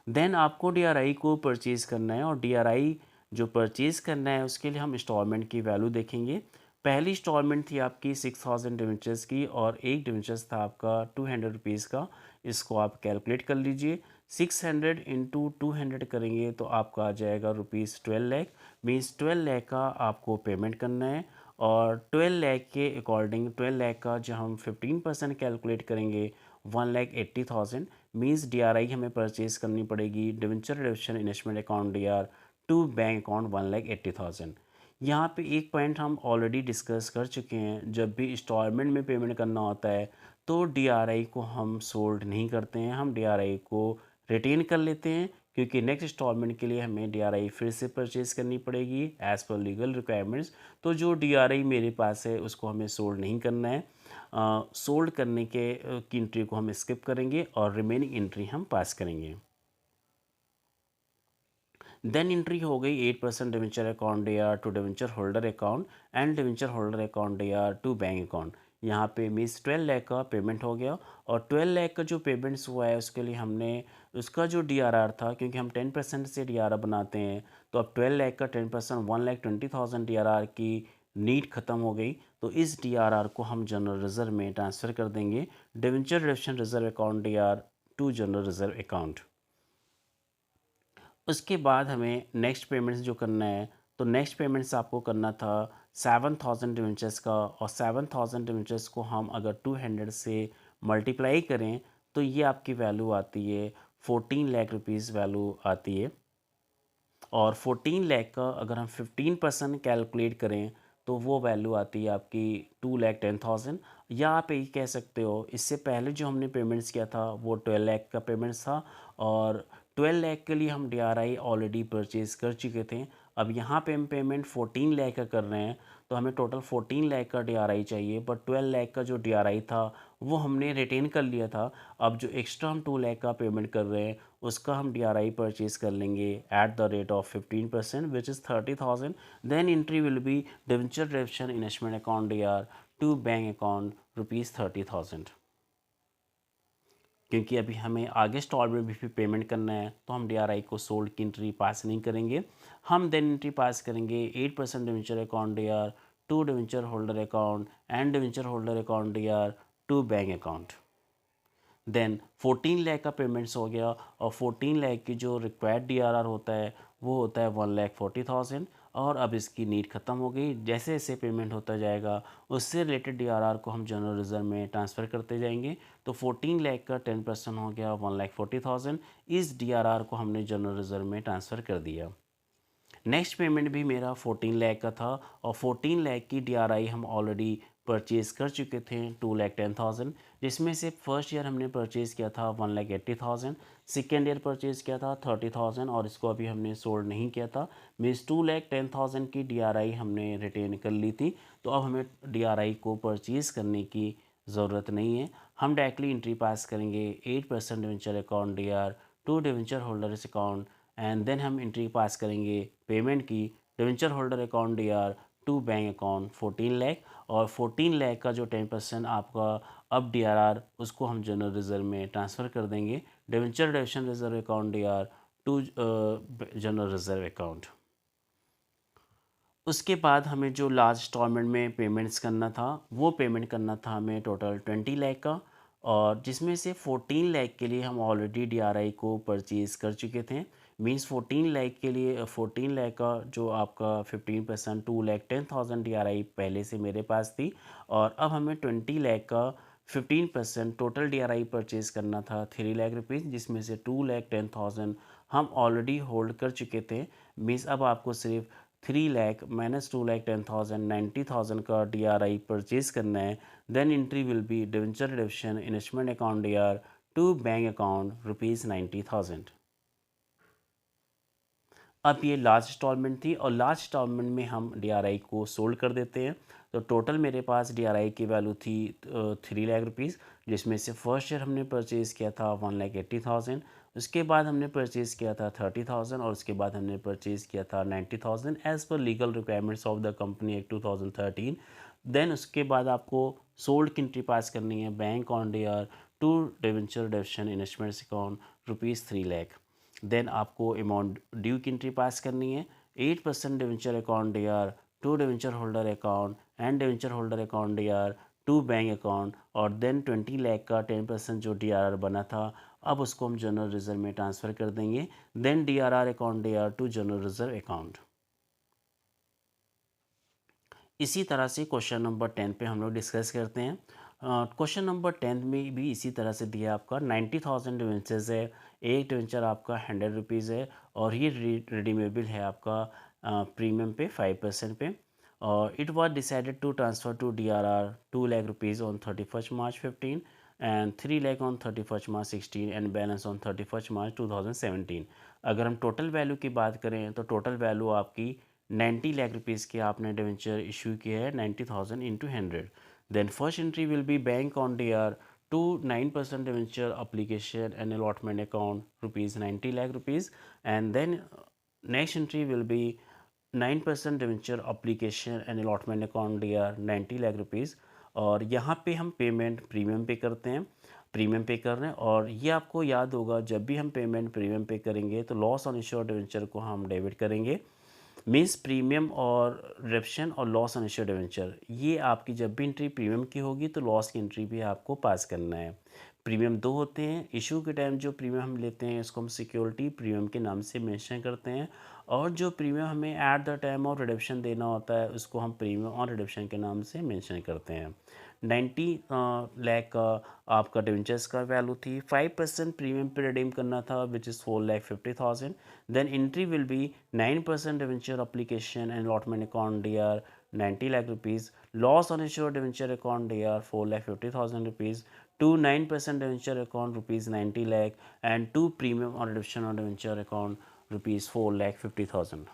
देन आपको DRI को परचेज़ करना है और DRI जो परचेज़ करना है उसके लिए हम इंस्टॉलमेंट की वैल्यू देखेंगे। पहली इंस्टॉलमेंट थी आपकी 6,000 डिवेंचर्स की और एक डिवेंचर्स था आपका 200 रुपीज़ का। इसको आप कैलकुलेट कर लीजिए। 600 इंटू 200 करेंगे तो आपका आ जाएगा ₹12 लाख। मीन्स 12 लाख का आपको पेमेंट करना है। और 12 लाख के अकॉर्डिंग 12 लाख का जो हम 15% कैलकुलेट करेंगे 1,80,000। मीन्स DRI हमें परचेज करनी पड़ेगी, debenture redemption investment account DR, to bank account 1,80,000। यहाँ पे एक पॉइंट हम ऑलरेडी डिस्कस कर चुके हैं, जब भी इंस्टॉलमेंट में पेमेंट करना होता है तो DRI को हम सोल्ड नहीं करते हैं, हम DRI को रिटेन कर लेते हैं, क्योंकि नेक्स्ट इंस्टॉलमेंट के लिए हमें DRI फिर से परचेज़ करनी पड़ेगी एज़ पर लीगल रिक्वायरमेंट्स। तो जो DRI मेरे पास है उसको हमें सोल्ड नहीं करना है। सोल्ड करने के की एंट्री को हम स्किप करेंगे और रिमेनिंग एंट्री हम पास करेंगे। देन एंट्री हो गई 8% debenture account DR to debenture holder account and debenture holder account DR to bank account. यहाँ पे मीन्स 12 लाख का पेमेंट हो गया। और 12 लाख का जो पेमेंट्स हुआ है उसके लिए हमने उसका जो DRR था, क्योंकि हम 10% से DRR बनाते हैं, तो अब 12 लाख का 10% 1,20,000 DRR की नीड ख़त्म हो गई। तो इस DRR को हम जनरल रिजर्व में ट्रांसफ़र कर देंगे, debenture redemption reserve account DR to general reserve account. उसके बाद हमें नेक्स्ट पेमेंट्स जो करना है, तो नेक्स्ट पेमेंट्स आपको करना था 7,000 डिवेंचर्स का। और 7,000 डिवेंचर्स को हम अगर 200 से मल्टीप्लाई करें तो ये आपकी वैल्यू आती है 14 लाख रुपीज़ वैल्यू आती है। और 14 लाख का अगर हम 15% कैलकुलेट करें तो वो वैल्यू आती है आपकी 2,10,000। या आप यही कह सकते हो, इससे पहले जो हमने पेमेंट्स किया था वो 12 लाख का पेमेंट्स था, और 12 लाख के लिए हम DRI ऑलरेडी परचेज़ कर चुके थे। अब यहाँ पे हम पेमेंट 14 लाख का कर रहे हैं, तो हमें टोटल 14 लाख का DRI चाहिए, बट 12 लाख का जो DRI था वो हमने रिटेन कर लिया था। अब जो एक्स्ट्रा हम 2 लाख का पेमेंट कर रहे हैं उसका हम DRI परचेज़ कर लेंगे at the rate of 15%, which is 30,000। Then entry will be debenture redemption investment account DR to bank account ₹30,000। क्योंकि अभी हमें आगे इंस्टॉलमेंट भी पेमेंट करना है तो हम DRI को सोल्ड की एंट्री पास नहीं करेंगे। हम देन एंट्री पास करेंगे 8% debenture account DR to debenture holder account and debenture holder account DR to bank account. Then 14 lakh का पेमेंट्स हो गया, और 14 लाख की जो रिक्वायर्ड DRR होता है वो होता है 1,40,000। और अब इसकी नीड ख़त्म हो गई। जैसे जैसे पेमेंट होता जाएगा उससे रिलेटेड DRR को हम जनरल रिजर्व में ट्रांसफ़र करते जाएंगे। तो 14 लाख का 10% हो गया 1,40,000। इस DRR को हमने जनरल रिजर्व में ट्रांसफ़र कर दिया। नेक्स्ट पेमेंट भी मेरा 14 लाख का था, और 14 लाख की DRI हम ऑलरेडी परचेज़ कर चुके थे 2,10,000, जिसमें से फर्स्ट ईयर हमने परचेज़ किया था 1,80,000, सेकेंड ईयर परचेज़ किया था 30,000, और इसको अभी हमने सोल्ड नहीं किया था। मीन्स 2,10,000 की DRI हमने रिटेन कर ली थी। तो अब हमें DRI को परचेज़ करने की ज़रूरत नहीं है, हम डायरेक्टली एंट्री पास करेंगे 8% debenture account DR to debenture holders account. And then हम एंट्री पास करेंगे पेमेंट की debenture holder account DR to bank account 14 lakh. और 14 लाख का जो 10% आपका अब DRR उसको हम जनरल रिजर्व में ट्रांसफ़र कर देंगे, debenture redemption reserve account DR to general reserve account. उसके बाद हमें जो लास्ट इंस्टॉलमेंट में पेमेंट्स करना था वो पेमेंट करना था हमें टोटल 20 लाख का, और जिसमें से 14 लाख के लिए हम ऑलरेडी DRI को परचेज़ कर चुके थे। मींस 14 लाख के लिए 14 लाख का जो आपका 15% 2,10,000 DRI पहले से मेरे पास थी, और अब हमें 20 लाख का 15% टोटल DRI परचेज़ करना था 3 लाख रुपीज़, जिसमें से 2,10,000 हम ऑलरेडी होल्ड कर चुके थे। मीन्स अब आपको सिर्फ 3 लाख माइनस 2,10,000 90,000 का DRI परचेज़ करना है। Then entry will be debenture redemption investment account DR to bank account ₹90,000। अब ये लास्ट इंस्टॉलमेंट थी, और लास्ट इंस्टॉलमेंट में हम DRI को सोल्ड कर देते हैं। तो टोटल मेरे पास DRI की वैल्यू थी 3 लाख रुपीज़, जिसमें से फर्स्ट ईयर हमने परचेज़ किया था 1,80,000, उसके बाद हमने परचेज़ किया था 30,000, और उसके बाद हमने परचेज़ किया था 90,000 as per legal requirements of the company act 2013। Then उसके बाद आपको सोल्ड की एंट्री पास करनी है bank on DR to debenture redemption investments account ₹3 lakh. Then आपको अमाउंट ड्यू की एंट्री पास करनी है 8% debenture account DR to debenture holder account and debenture holder account DR to bank account. और then 20 lakh का 10% जो DRR बना था अब उसको हम जनरल रिजर्व में ट्रांसफ़र कर देंगे। Then DRR account DR to general reserve account. इसी तरह से क्वेश्चन नंबर 10 पे हम लोग डिस्कस करते हैं। क्वेश्चन नंबर 10 में भी इसी तरह से दिया आपका 90,000 डिवेंचर्स है। एक डिवेंचर आपका 100 रुपीज़ है और ये रिडीमेबल है आपका प्रीमियम पे 5% पे। और it was decided to transfer to DRR 2 lakh rupees on 31st March 15 and 3 lakh on 31st March 16 and balance on 31st March 2017। अगर हम टोटल वैल्यू की बात करें तो टोटल वैल्यू आपकी 90 लाख रुपीज़ के आपने डिवेंचर इशू किया है 90,000 into 100। Then first entry will be bank on DR to 9% debenture application and allotment account rupees 90 lakh rupees and then next entry will be 9% debenture application and allotment account DR 90 lakh rupees. और यहाँ पे हम payment premium पे करते हैं, premium पे कर रहे हैं। और ये आपको याद होगा जब भी हम पेमेंट प्रीमियम पे करेंगे तो लॉस ऑन इश्योर्ड डिवेंचर को हम डेबिट करेंगे। मीन्स प्रीमियम और रिडम्पशन और लॉस ऑन इश्यूड डिवेंचर, ये आपकी जब भी एंट्री प्रीमियम की होगी तो लॉस की एंट्री भी आपको पास करना है। प्रीमियम दो होते हैं। इशू के टाइम जो प्रीमियम हम लेते हैं इसको हम सिक्योरिटी प्रीमियम के नाम से मेंशन करते हैं, और जो प्रीमियम हमें eight the time of redemption देना होता है उसको हम प्रीमियम और रिडम्पशन के नाम से मेंशन करते हैं। 90 लाख का आपका डिवेंचर्स का वैल्यू थी, 5% प्रीमियम पे रिडीम करना था which is 4,50,000। Then entry will be 9% debenture application and allotment account DR 90 lakh rupees, loss on insured debenture account DR 4,50,000 rupees, to 9% debenture account rupees 90 lakh and to premium और redemption on debenture account rupees 4,50,000।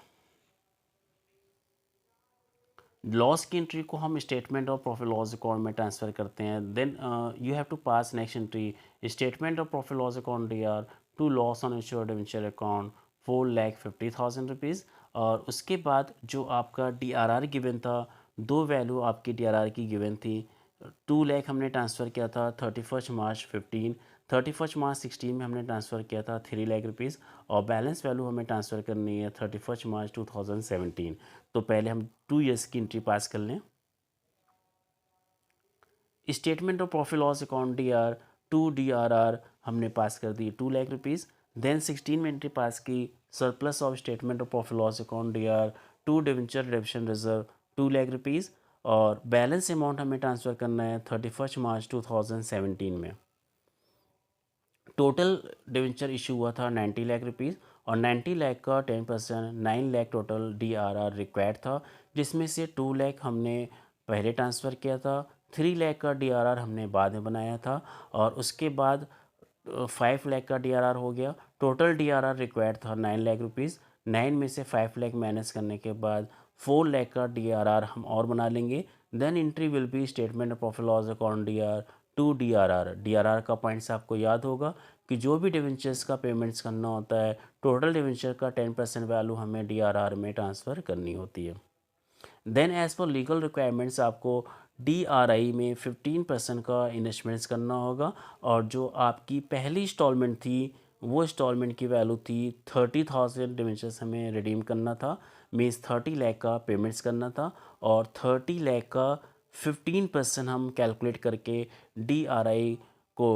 Loss की entry को हम statement of profit loss account में transfer करते हैं। Then you have to pass next entry statement of profit loss account DR to loss on insured debenture account 4,50,000 rupees. और उसके बाद जो आपका DRR गिवन था, दो वैल्यू आपकी DRR की गिवन थी। 2 लाख हमने ट्रांसफ़र किया था 31st March 15, 31st March 16 में हमने ट्रांसफ़र किया था 3 लाख रुपीज़, और बैलेंस वैल्यू हमें ट्रांसफ़र करनी है 31st March 2017। तो पहले हम 2 ईयर्स की एंट्री पास कर लें। Statement of profit loss account DR to DRR हमने पास कर दी 2 लाख रुपीज़। देन 16 में एंट्री पास की surplus of statement of profit loss account DR to debenture redemption reserve 2 lakh rupees, और बैलेंस अमाउंट हमें ट्रांसफ़र करना है 31st March 2017 में। टोटल डिवेंचर इशू हुआ था 90 लाख रुपीज़, और 90 लाख का 10% 9 लाख टोटल DRR रिक्वायर्ड था, जिसमें से 2 लाख हमने पहले ट्रांसफ़र किया था, 3 लाख का DRR हमने बाद में बनाया था, और उसके बाद 5 लाख का DRR हो गया। टोटल DRR रिक्वायर्ड था 9 लाख रुपीज़। 9 में से 5 लाख माइनस करने के बाद 4 लाख का DRR हम और बना लेंगे। Then entry will be statement of profit loss account DR to DRR का पॉइंट्स आपको याद होगा कि जो भी डिवेंचर्स का पेमेंट्स करना होता है, टोटल डिवेंचर का 10% वैल्यू हमें DRR में ट्रांसफ़र करनी होती है। Then as per legal requirements आपको DRI में 15% का इन्वेस्टमेंट्स करना होगा, और जो आपकी पहली इंस्टॉलमेंट थी वो इंस्टॉलमेंट की वैल्यू थी 30,000 डिवेंचर्स हमें रिडीम करना था, मीन्स 30 लाख का पेमेंट्स करना था, और 30 लाख का 15% हम कैलकुलेट करके DRI को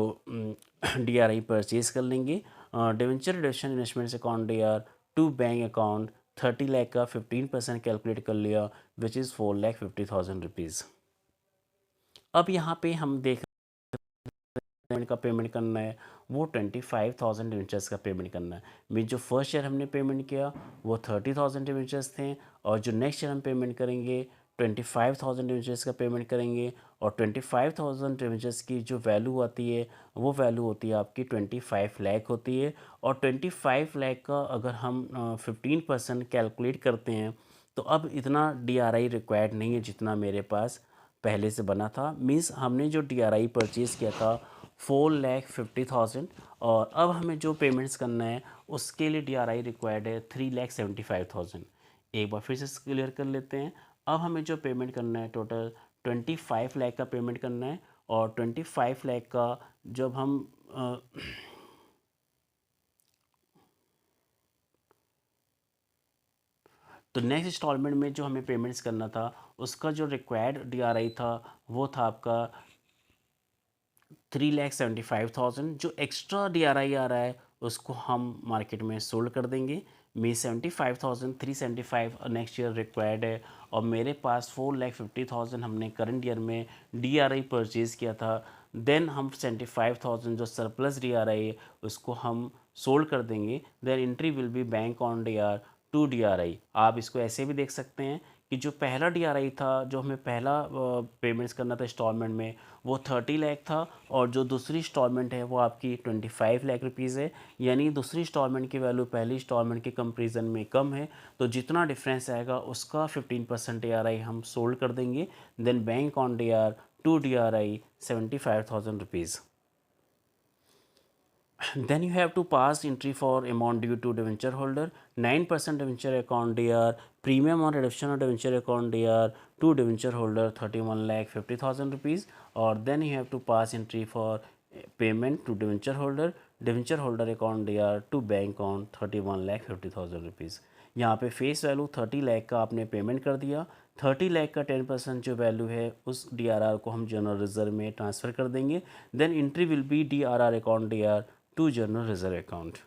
DRI परचेज़ कर लेंगे। Debenture reduction investments account DR to bank account 30 lakh का 15% कैलकुलेट कर लिया विच इज़ 4,50,000 रुपीज़। अब यहाँ पे हम देख का पेमेंट करना है वो 25,000 डिवेंचर्स का पेमेंट करना है। मीन जो फर्स्ट ईयर हमने पेमेंट किया वो 30,000 डिवेंचर्स थे, और जो नेक्स्ट ईयर हम पेमेंट करेंगे 25,000 डिवेंचर्स का पेमेंट करेंगे, और 25,000 डिवेंचर्स की जो वैल्यू आती है वो वैल्यू होती है आपकी 25 लाख होती है। और 25 लाख का अगर हम 15% कैलकुलेट करते हैं तो अब इतना DRI रिक्वायर्ड नहीं है जितना मेरे पास पहले से बना था। मीन्स हमने जो DRI परचेज़ किया था 4,50,000, और अब हमें जो पेमेंट्स करना है उसके लिए DRI रिक्वायर्ड है 3,75,000। एक बार फिर से क्लियर कर लेते हैं। अब हमें जो पेमेंट करना है टोटल 25 लाख का पेमेंट करना है, और 25 लाख का जब हम तो नेक्स्ट इंस्टॉलमेंट में जो हमें पेमेंट्स करना था उसका जो रिक्वायर्ड DRI था वो था आपका 3,75,000 जो एक्स्ट्रा DRI आ रहा है उसको हम मार्केट में सोल्ड कर देंगे। मे 75,375 नेक्स्ट ईयर रिक्वायर्ड है और मेरे पास 4,50,000 हमने करंट ईयर में DRI परचेज़ किया था। देन हम 75,000 जो सरप्लस DRI है उसको हम सोल्ड कर देंगे। Then entry will be bank on DRI to DRI। आप इसको ऐसे भी देख सकते हैं कि जो पहला DRI था, जो हमें पहला पेमेंट्स करना था इंस्टॉलमेंट में, वो 30 लाख था और जो दूसरी इंस्टॉलमेंट है वो आपकी 25 लाख रुपीज़ है। यानी दूसरी इंस्टॉलमेंट की वैल्यू पहली इंस्टॉलमेंट के कंपेरिजन में कम है, तो जितना डिफरेंस आएगा उसका 15% DRI हम सोल्ड कर देंगे। Then bank on DRI to DRI 75,000 rupees. Then you have to pass entry for amount due to debenture holder, 9% debenture account DR, premium on redemption of debenture account DR to debenture holder 31,50,000 rupees, or then you have to pass entry for payment to debenture holder account DR to bank on 31,50,000 rupees. यहाँ पे face value 30 lakh का आपने payment कर दिया, 30 लाख का 10% जो value है उस DRR को हम जनरल रिजर्व में ट्रांसफ़र कर देंगे। Then entry will be DRR account DR to general reserve account.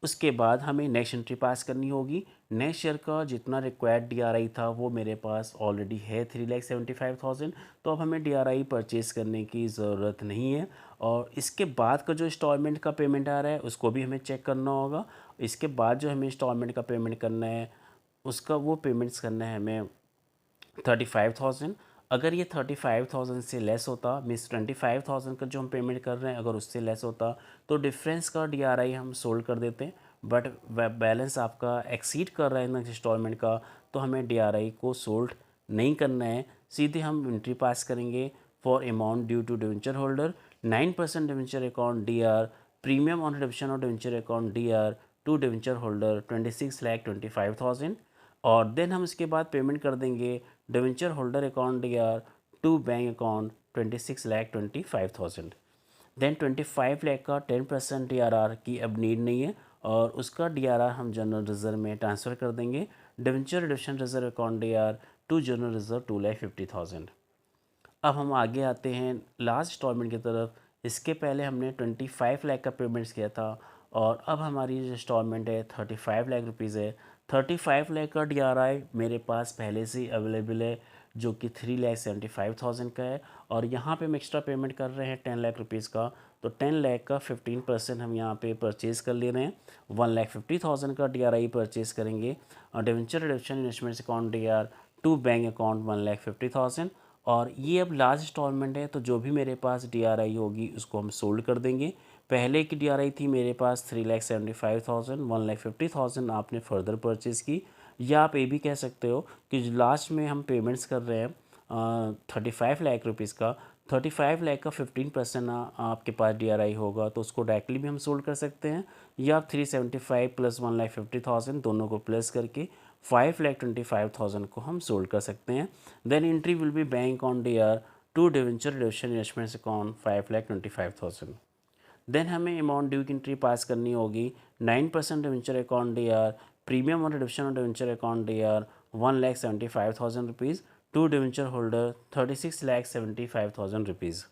उसके बाद हमें नेक्स्ट एंट्री पास करनी होगी। नेक्स्ट ईयर का जितना रिक्वायर्ड DRI था वो मेरे पास ऑलरेडी है 3,75,000, तो अब हमें DRI परचेज़ करने की ज़रूरत नहीं है। और इसके बाद का जो इंस्टॉलमेंट का पेमेंट आ रहा है उसको भी हमें चेक करना होगा। इसके बाद जो हमें इंस्टॉलमेंट का पेमेंट करना है उसका वो पेमेंट्स करना है हमें 35,000। अगर ये 35,000 से लेस होता, मीन्स 25,000 का जो हम पेमेंट कर रहे हैं अगर उससे लेस होता तो डिफरेंस का DRI हम सोल्ड कर देते हैं। बट बैलेंस आपका एक्सीड कर रहा है नेक्स्ट इंस्टॉलमेंट का, तो हमें DRI को सोल्ड नहीं करना है, सीधे हम एंट्री पास करेंगे for amount due to debenture holder 9% debenture account DR, premium on redemption of debenture account DR to debenture holder 26,25,000। और देन हम इसके बाद पेमेंट कर देंगे debenture holder account DR to bank account 26,25,000। Then 25 lakh का 10% DRR की अब नीड नहीं है और उसका DRR हम जनरल रिजर्व में ट्रांसफ़र कर देंगे। Debenture redemption reserve account DR to general reserve 2,50,000। अब हम आगे आते हैं लास्ट इंस्टॉलमेंट की तरफ। इसके पहले हमने 25 लाख का पेमेंट्स किया था और अब हमारी जो इंस्टॉलमेंट है 35 लाख रुपीज़ है। 35 लाख का DRI मेरे पास पहले से ही अवेलेबल है जो कि 3,75,000 का है और यहाँ पे हम एक्स्ट्रा पेमेंट कर रहे हैं 10 लाख रुपीज़ का, तो 10 लाख का 15% हम यहाँ पे परचेज़ कर ले रहे हैं। 1,50,000 का DRI परचेज़ करेंगे और debenture redemption investments account DR to bank account 1,50,000। और ये अब लास्ट इंस्टॉलमेंट है तो जो भी मेरे पास DRI होगी उसको हम सोल्ड कर देंगे। पहले की DRI थी मेरे पास 3,75,000, 1,50,000 आपने फर्दर परचेज़ की, या आप ये भी कह सकते हो कि जो लास्ट में हम पेमेंट्स कर रहे हैं 35 लाख रुपीज़ का, 35 लाख का 15% आपके पास DRI होगा तो उसको डायरेक्टली भी हम सोल्ड कर सकते हैं, या आप 375 प्लस 1,50,000 दोनों को प्लस करके 5,25,000 को हम सोल्ड कर सकते हैं। Then entry will be bank on DR to debenture redemption investments account 5,25,000। Then हमें अमाउंट ड्यू की एंट्री पास करनी होगी 9% debenture account DR, premium on redemption of debenture account DR 1,75,000 rupees to debenture holder 36,75,000 rupees.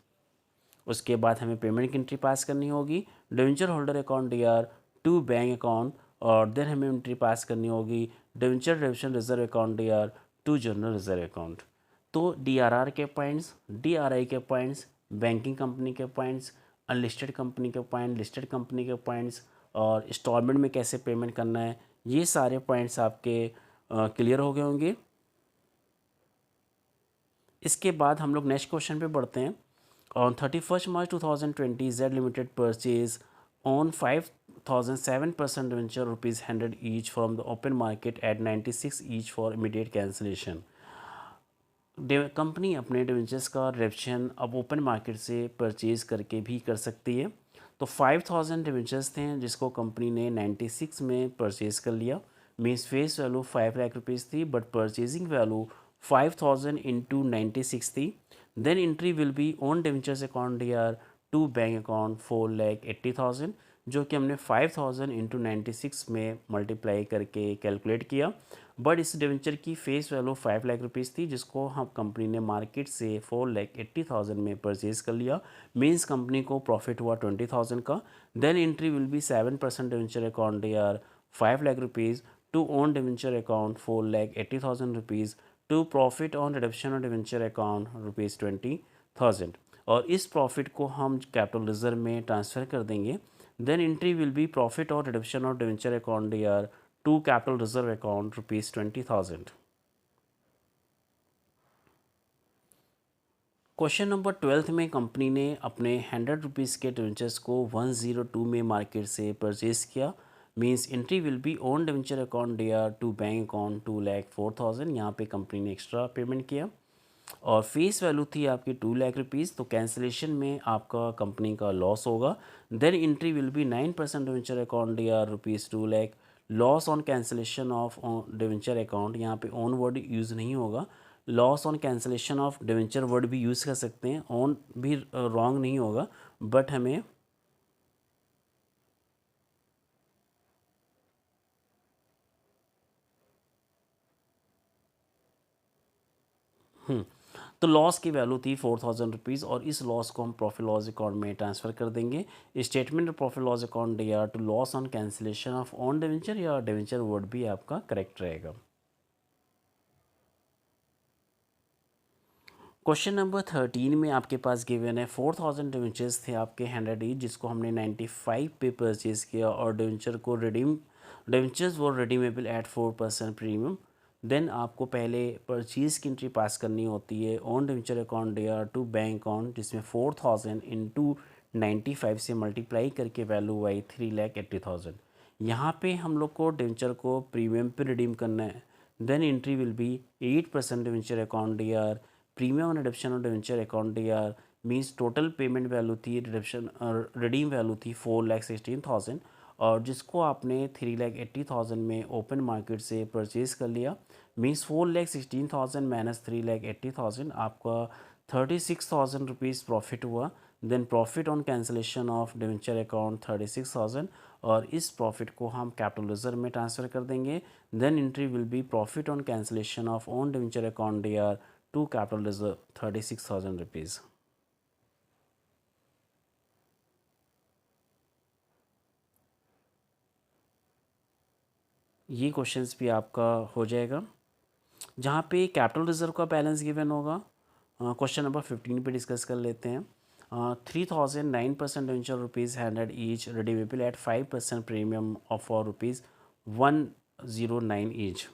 उसके बाद हमें payment की entry pass करनी होगी debenture holder account DR to bank account, और देन हमें एंट्री पास करनी होगी debenture redemption reserve account DR to general reserve account. तो DRR के पॉइंट्स, DRI के पॉइंट्स, बैंकिंग कंपनी के पॉइंट्स, अनलिस्टेड कंपनी के पॉइंट, लिस्टेड कंपनी के पॉइंट्स और इंस्टॉलमेंट में कैसे पेमेंट करना है, ये सारे पॉइंट्स आपके क्लियर हो गए होंगे। इसके बाद हम लोग नेक्स्ट क्वेश्चन पे बढ़ते हैं। On 31 March 2020 Z Limited purchase on 5,007% debenture ₹100 each from the open market at 96 each for immediate cancellation. Company अपने डिवेंचर्स का रिडम्पशन अब ओपन मार्केट से परचेज़ करके भी कर सकती है। तो 5,000 डिवेंचर्स थे जिसको कंपनी ने 96 में परचेज़ कर लिया। Means face value 5 lakh rupees थी बट परचेजिंग वैल्यू 5,000 इंटू 96 थी। Then entry will be on debentures account DR to bank account 4,80,000। जो कि हमने 5000 इंटू 96 में मल्टीप्लाई करके कैलकुलेट किया। बट इस डिवेंचर की फेस वैल्यू 5 लाख रुपीज़ थी, जिसको हम कंपनी ने मार्केट से 4,80,000 में परचेज़ कर लिया। मीन्स कंपनी को प्रॉफिट हुआ 20,000 का। Then entry will be 7% debenture account यार 5 lakh rupees to own debenture account 4,80,000 rupees to profit on redemption of debenture account rupees 20,000। और इस प्रॉफिट को हम कैपिटल रिजर्व में ट्रांसफ़र कर देंगे। Then entry will be profit और रिडम्पशन ऑफ डिवेंचर अकाउंट यार to capital reserve account rupees 20,000। Question number 12 में कंपनी ने अपने 100 रुपीज़ के डिवेंचर्स को 102 में मार्केट से परचेज़ किया। Means entry will be own debenture account dare to bank account 2,04,000। यहाँ पे कंपनी ने एक्स्ट्रा पेमेंट किया और फेस वैल्यू थी आपकी 2 लाख रुपीज़। तो कैंसिलेशन में आपका कंपनी का लॉस होगा। Then entry will be 9% debenture account dare rupees 2 lakh. Loss on cancellation of debenture account, यहाँ पे ऑन वर्ड यूज़ नहीं होगा। Loss on cancellation of debenture word भी यूज़ कर सकते हैं, ऑन भी रॉन्ग नहीं होगा, बट हमें तो लॉस की वैल्यू थी 4,000 रुपीज़ और इस लॉस को हम प्रॉफिट लॉस अकाउंट में ट्रांसफ़र कर देंगे। Statement of profit loss account या to loss on cancellation of on debenture या डिवेंचर वर्ड भी आपका करेक्ट रहेगा। क्वेश्चन नंबर 13 में आपके पास गिवन है 4,000 डिवेंचर्स थे आपके 100 ईच, जिसको हमने 95 पे परचेज़ किया और डिवेंचर्स वो रिडीमेबल एट 4% प्रीमियम। देन आपको पहले परचेज़ की एंट्री पास करनी होती है ऑन डिवेंचर अकाउंट या टू बैंक अकाउंट, जिसमें 4,000 इंटू 95 से मल्टीप्लाई करके वैल्यू आई 3,80,000। यहाँ पे हम लोग को डिवेंचर को प्रीमियम पे रिडीम करना है। Then entry will be 8% debenture account यार प्रीमियम और रिडम्पशन ऑफ डिवेंचर अकाउंट यार मीन्स टोटल पेमेंट वैल्यू थी रिडम्पशन और रिडीम वैल्यू थी 4,16,000 और जिसको आपने 3,80,000 में ओपन मार्केट से परचेज़ कर लिया। मीन्स 4,16,000 माइनस 3,80,000 आपका 36,000 रुपीज़ प्रॉफिट हुआ। Then profit on cancellation of debenture account 36,000 और इस प्रॉफिट को हम कैपिटल रिजर्व में ट्रांसफ़र कर देंगे। Then entry will be profit on cancellation of own debenture account यार टू कैपिटल रिजर्व 36,000 रुपीज़। ये क्वेश्चंस भी आपका हो जाएगा जहाँ पे कैपिटल रिजर्व का बैलेंस गिवन होगा। क्वेश्चन नंबर 15 पे डिस्कस कर लेते हैं। 3,009% debenture rupees 100 each redeemable at 5% premium of for rupees 109 each.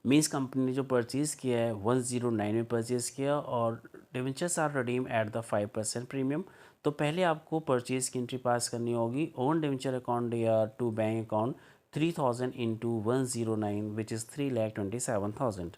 Means company ने जो परचेज़ किया है 109 में परचेज़ किया और debentures are redeem at the 5% premium. तो पहले आपको परचेज़ की एंट्री पास करनी होगी ओन डिवेंचर अकाउंट या to bank account 3,000 into 109 which is 3,27,000।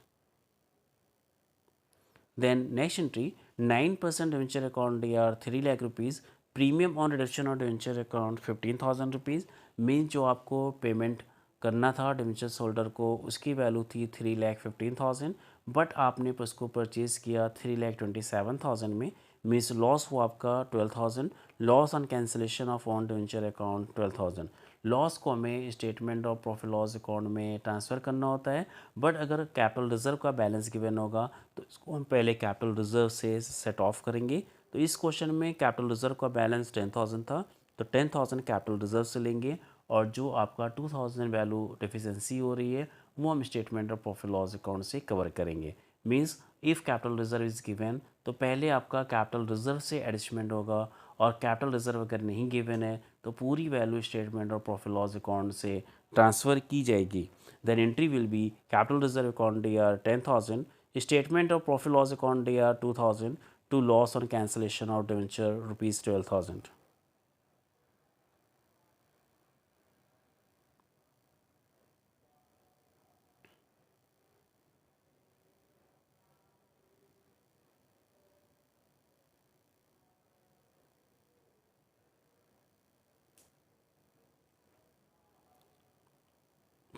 Then next entry 9% debenture account या 3 lakh rupees premium on reduction of debenture account 15,000 rupees. Mean जो आपको पेमेंट करना था डिवेंचर होल्डर को उसकी वैल्यू थी 3,15,000 बट आपने उसको परचेज़ किया 3,27,000 में। मीन्स लॉस हुआ आपका 12,000। Loss on cancellation of on debenture account 12,000। Loss को हमें statement of profit loss account में ट्रांसफ़र करना होता है। बट अगर कैपिटल रिजर्व का बैलेंस गिवन होगा तो इसको हम पहले कैपिटल रिजर्व से सेट ऑफ करेंगे। तो इस क्वेश्चन में कैपिटल रिजर्व का बैलेंस 10,000 था, तो 10,000 कैपिटल रिजर्व से लेंगे और जो आपका 2,000 वैल्यू डिफिशेंसी हो रही है वो हम statement of profit loss account से कवर करेंगे। Means if capital reserve is given तो पहले आपका कैपिटल रिजर्व से एडिशमेंट होगा और कैपिटल रिजर्व अगर नहीं गिवन है तो पूरी value statement of profit loss account से ट्रांसफ़र की जाएगी। Then entry will be capital reserve account R 10,000 statement of profit loss account R 2,000 to loss on cancellation of debenture rupees 12,000।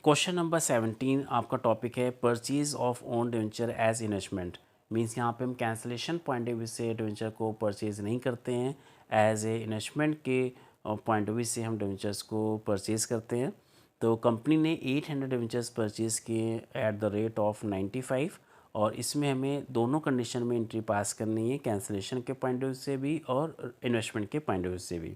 Question number 17 आपका topic है purchase of own debenture as investment. Means यहाँ पे हम cancellation point of view से debenture को purchase नहीं करते हैं, एज ए इन्वेस्टमेंट के पॉइंट ऑफ व्यू से हम डिवेंचर्स को परचेज़ करते हैं। तो कंपनी ने 800 डिवेंचर्स परचेज़ किए एट द रेट ऑफ 95, और इसमें हमें दोनों कंडीशन में एंट्री पास करनी है, कैंसिलेशन के पॉइंट ऑफ व्यू से भी और इन्वेस्टमेंट के पॉइंट ऑफ व्यू से भी।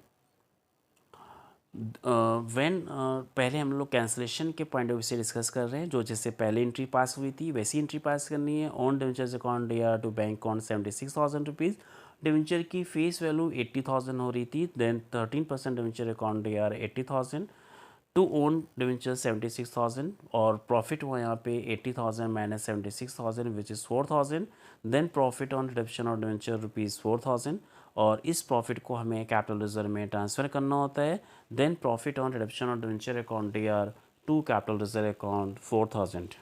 पहले हम लोग कैंसिलेशन के पॉइंट ऑफ व्यू से डिस्कस कर रहे हैं। जो जैसे पहले एंट्री पास हुई थी वैसी एंट्री पास करनी है। On debentures account DR to bank account 76,000 rupees. Debenture की फेस वैल्यू 80,000 हो रही थी। Then 13% debenture account DR 80,000 to own debenture 76,000, और प्रॉफिट हुआ यहाँ पे 80,000 minus 76,000 which is 4,000। Then profit on redemption of debenture rupees 4,000, और इस प्रॉफिट को हमें कैपिटल रिजर्व में ट्रांसफ़र करना होता है। Then profit on redemption of debenture account D R to capital reserve account 4,000।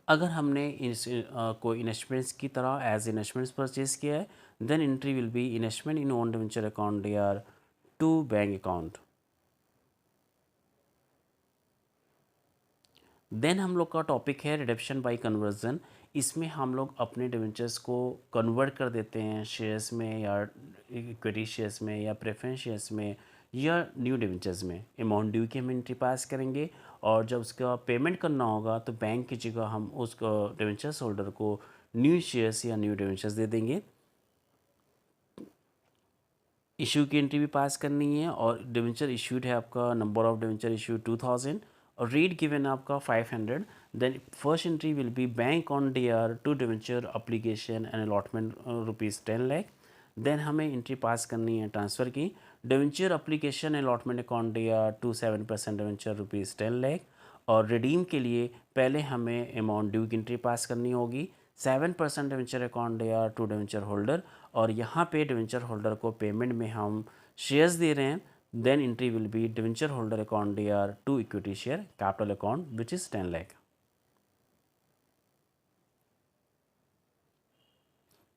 अगर हमने कोई इन्वेस्टमेंट्स की तरह एज इन्वेस्टमेंट्स परचेज किया है, then entry will be investment in own debenture account D R to bank account. Then हम लोग का टॉपिक है रिडम्पशन बाय कन्वर्जन। इसमें हम लोग अपने डिवेंचर्स को कन्वर्ट कर देते हैं शेयर्स में, या इक्विटी शेयर्स में, या प्रेफरेंस शेयर्स में, या न्यू डिवेंचर्स में। अमाउंट ड्यू की हम एंट्री पास करेंगे, और जब उसका पेमेंट करना होगा तो बैंक की जगह हम उस डिवेंचर्स होल्डर को न्यू शेयर्स या न्यू डिवेंचर्स दे देंगे। इशू की एंट्री भी पास करनी है, और डिवेंचर इशूड है आपका, नंबर ऑफ डिवेंचर इशू 2000, और रेट गिवन आपका 500। Then first entry will be bank on D R to debenture application and allotment rupees 10 lakh. Then हमें एंट्री पास करनी है ट्रांसफ़र की, debenture application allotment account D R to 7% debenture rupees 10 lakh. और redeem के लिए पहले हमें अमाउंट ड्यू की एंट्री पास करनी होगी, 7% debenture account D R to debenture holder, और यहाँ पे डिवेंचर होल्डर को पेमेंट में हम शेयर्स दे रहे हैं। Then entry will be debenture holder account D R to equity share capital account which is 10 lakh.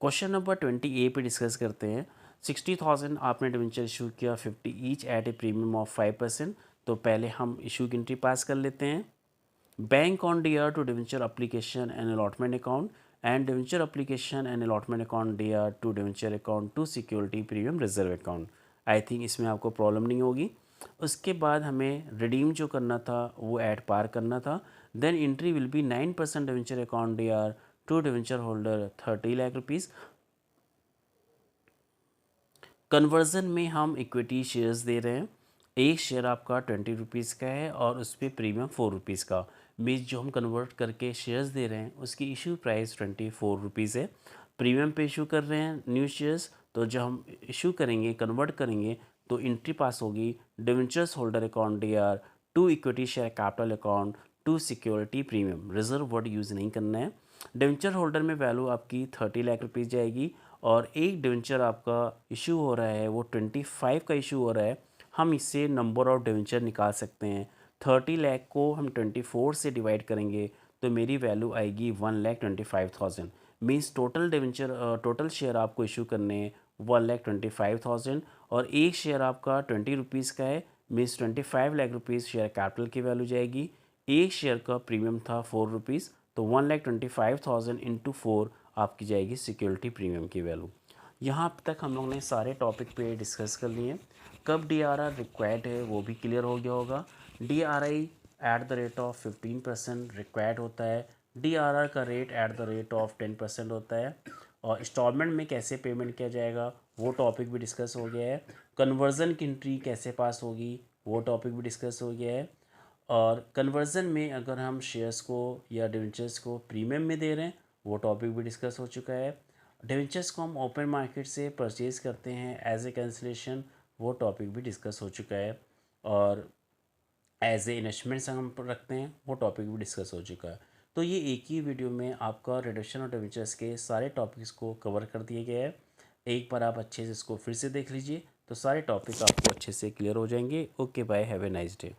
Question number 20A पे डिस्कस करते हैं। 60,000 आपने डिवेंचर इशू किया 50 each eight a premium of 5%। तो पहले हम इशू की एंट्री पास कर लेते हैं। Bank on D R to debenture application and allotment account, and debenture application and allotment account D R to debenture account to security premium reserve account. I think इसमें आपको problem नहीं होगी। उसके बाद हमें रिडीम जो करना था वो ऐड पार करना था। Then entry will be 9% debenture account D R to debenture holder 30 lakh rupees. Conversion में हम इक्विटी शेयर्स दे रहे हैं। एक शेयर आपका 20 रुपीज़ का है, और उस पर प्रीमियम 4 रुपीज़ का। मीन्स जो हम कन्वर्ट करके शेयर्स दे रहे हैं उसकी इशू प्राइस 24 रुपीज़ है। प्रीमियम पे इशू कर रहे हैं न्यू शेयर्स, तो जब हम इशू करेंगे, कन्वर्ट करेंगे, तो एंट्री पास होगी debentures holder account D R to equity share capital account to security premium. Reserve word use नहीं करना है। डिवेंचर होल्डर में वैल्यू आपकी 30 लाख रुपीज़ जाएगी, और एक डिवेंचर आपका इशू हो रहा है वो 25 का इशू हो रहा है। हम इससे नंबर ऑफ डिवेंचर निकाल सकते हैं। 30 लाख को हम 24 से डिवाइड करेंगे तो मेरी वैल्यू आएगी 1,25,000। Means total debenture total share आपको इशू करने हैं 1,25,000, और एक शेयर आपका 20 रुपीज़ का है। Means 25 lakh rupees share capital की वैल्यू जाएगी। एक शेयर का प्रीमियम था 4 रुपीज़, तो 1,25,000 इंटू 4 आपकी जाएगी सिक्योरिटी प्रीमियम की वैल्यू। यहाँ तक हम लोग ने सारे टॉपिक पे डिस्कस कर लिए। कब DRR रिक्वायर्ड है वो भी क्लियर हो गया होगा। DRI eight the rate of 15% required होता है। DRR का rate at the rate of 10% होता है। और इंस्टॉलमेंट में कैसे पेमेंट किया जाएगा वो टॉपिक भी डिस्कस हो गया है। कन्वर्ज़न की एंट्री कैसे पास होगी वो टॉपिक भी डिस्कस हो गया है। और कन्वर्ज़न में अगर हम शेयर्स को या डिवेंचर्स को प्रीमियम में दे रहे हैं वो टॉपिक भी डिस्कस हो चुका है। डिवेंचर्स को हम ओपन मार्केट से परचेज़ करते हैं एज ए कैंसिलेशन, वो टॉपिक भी डिस्कस हो चुका है। और एज ए इन्वेस्टमेंट्स हम रखते हैं वो टॉपिक भी डिस्कस हो चुका है। तो ये एक ही वीडियो में आपका रिडक्शन और डिवेंचर्स के सारे टॉपिक्स को कवर कर दिए गए हैं। एक बार आप अच्छे से इसको फिर से देख लीजिए तो सारे टॉपिक आपको अच्छे से क्लियर हो जाएंगे। Okay bye, have a nice day.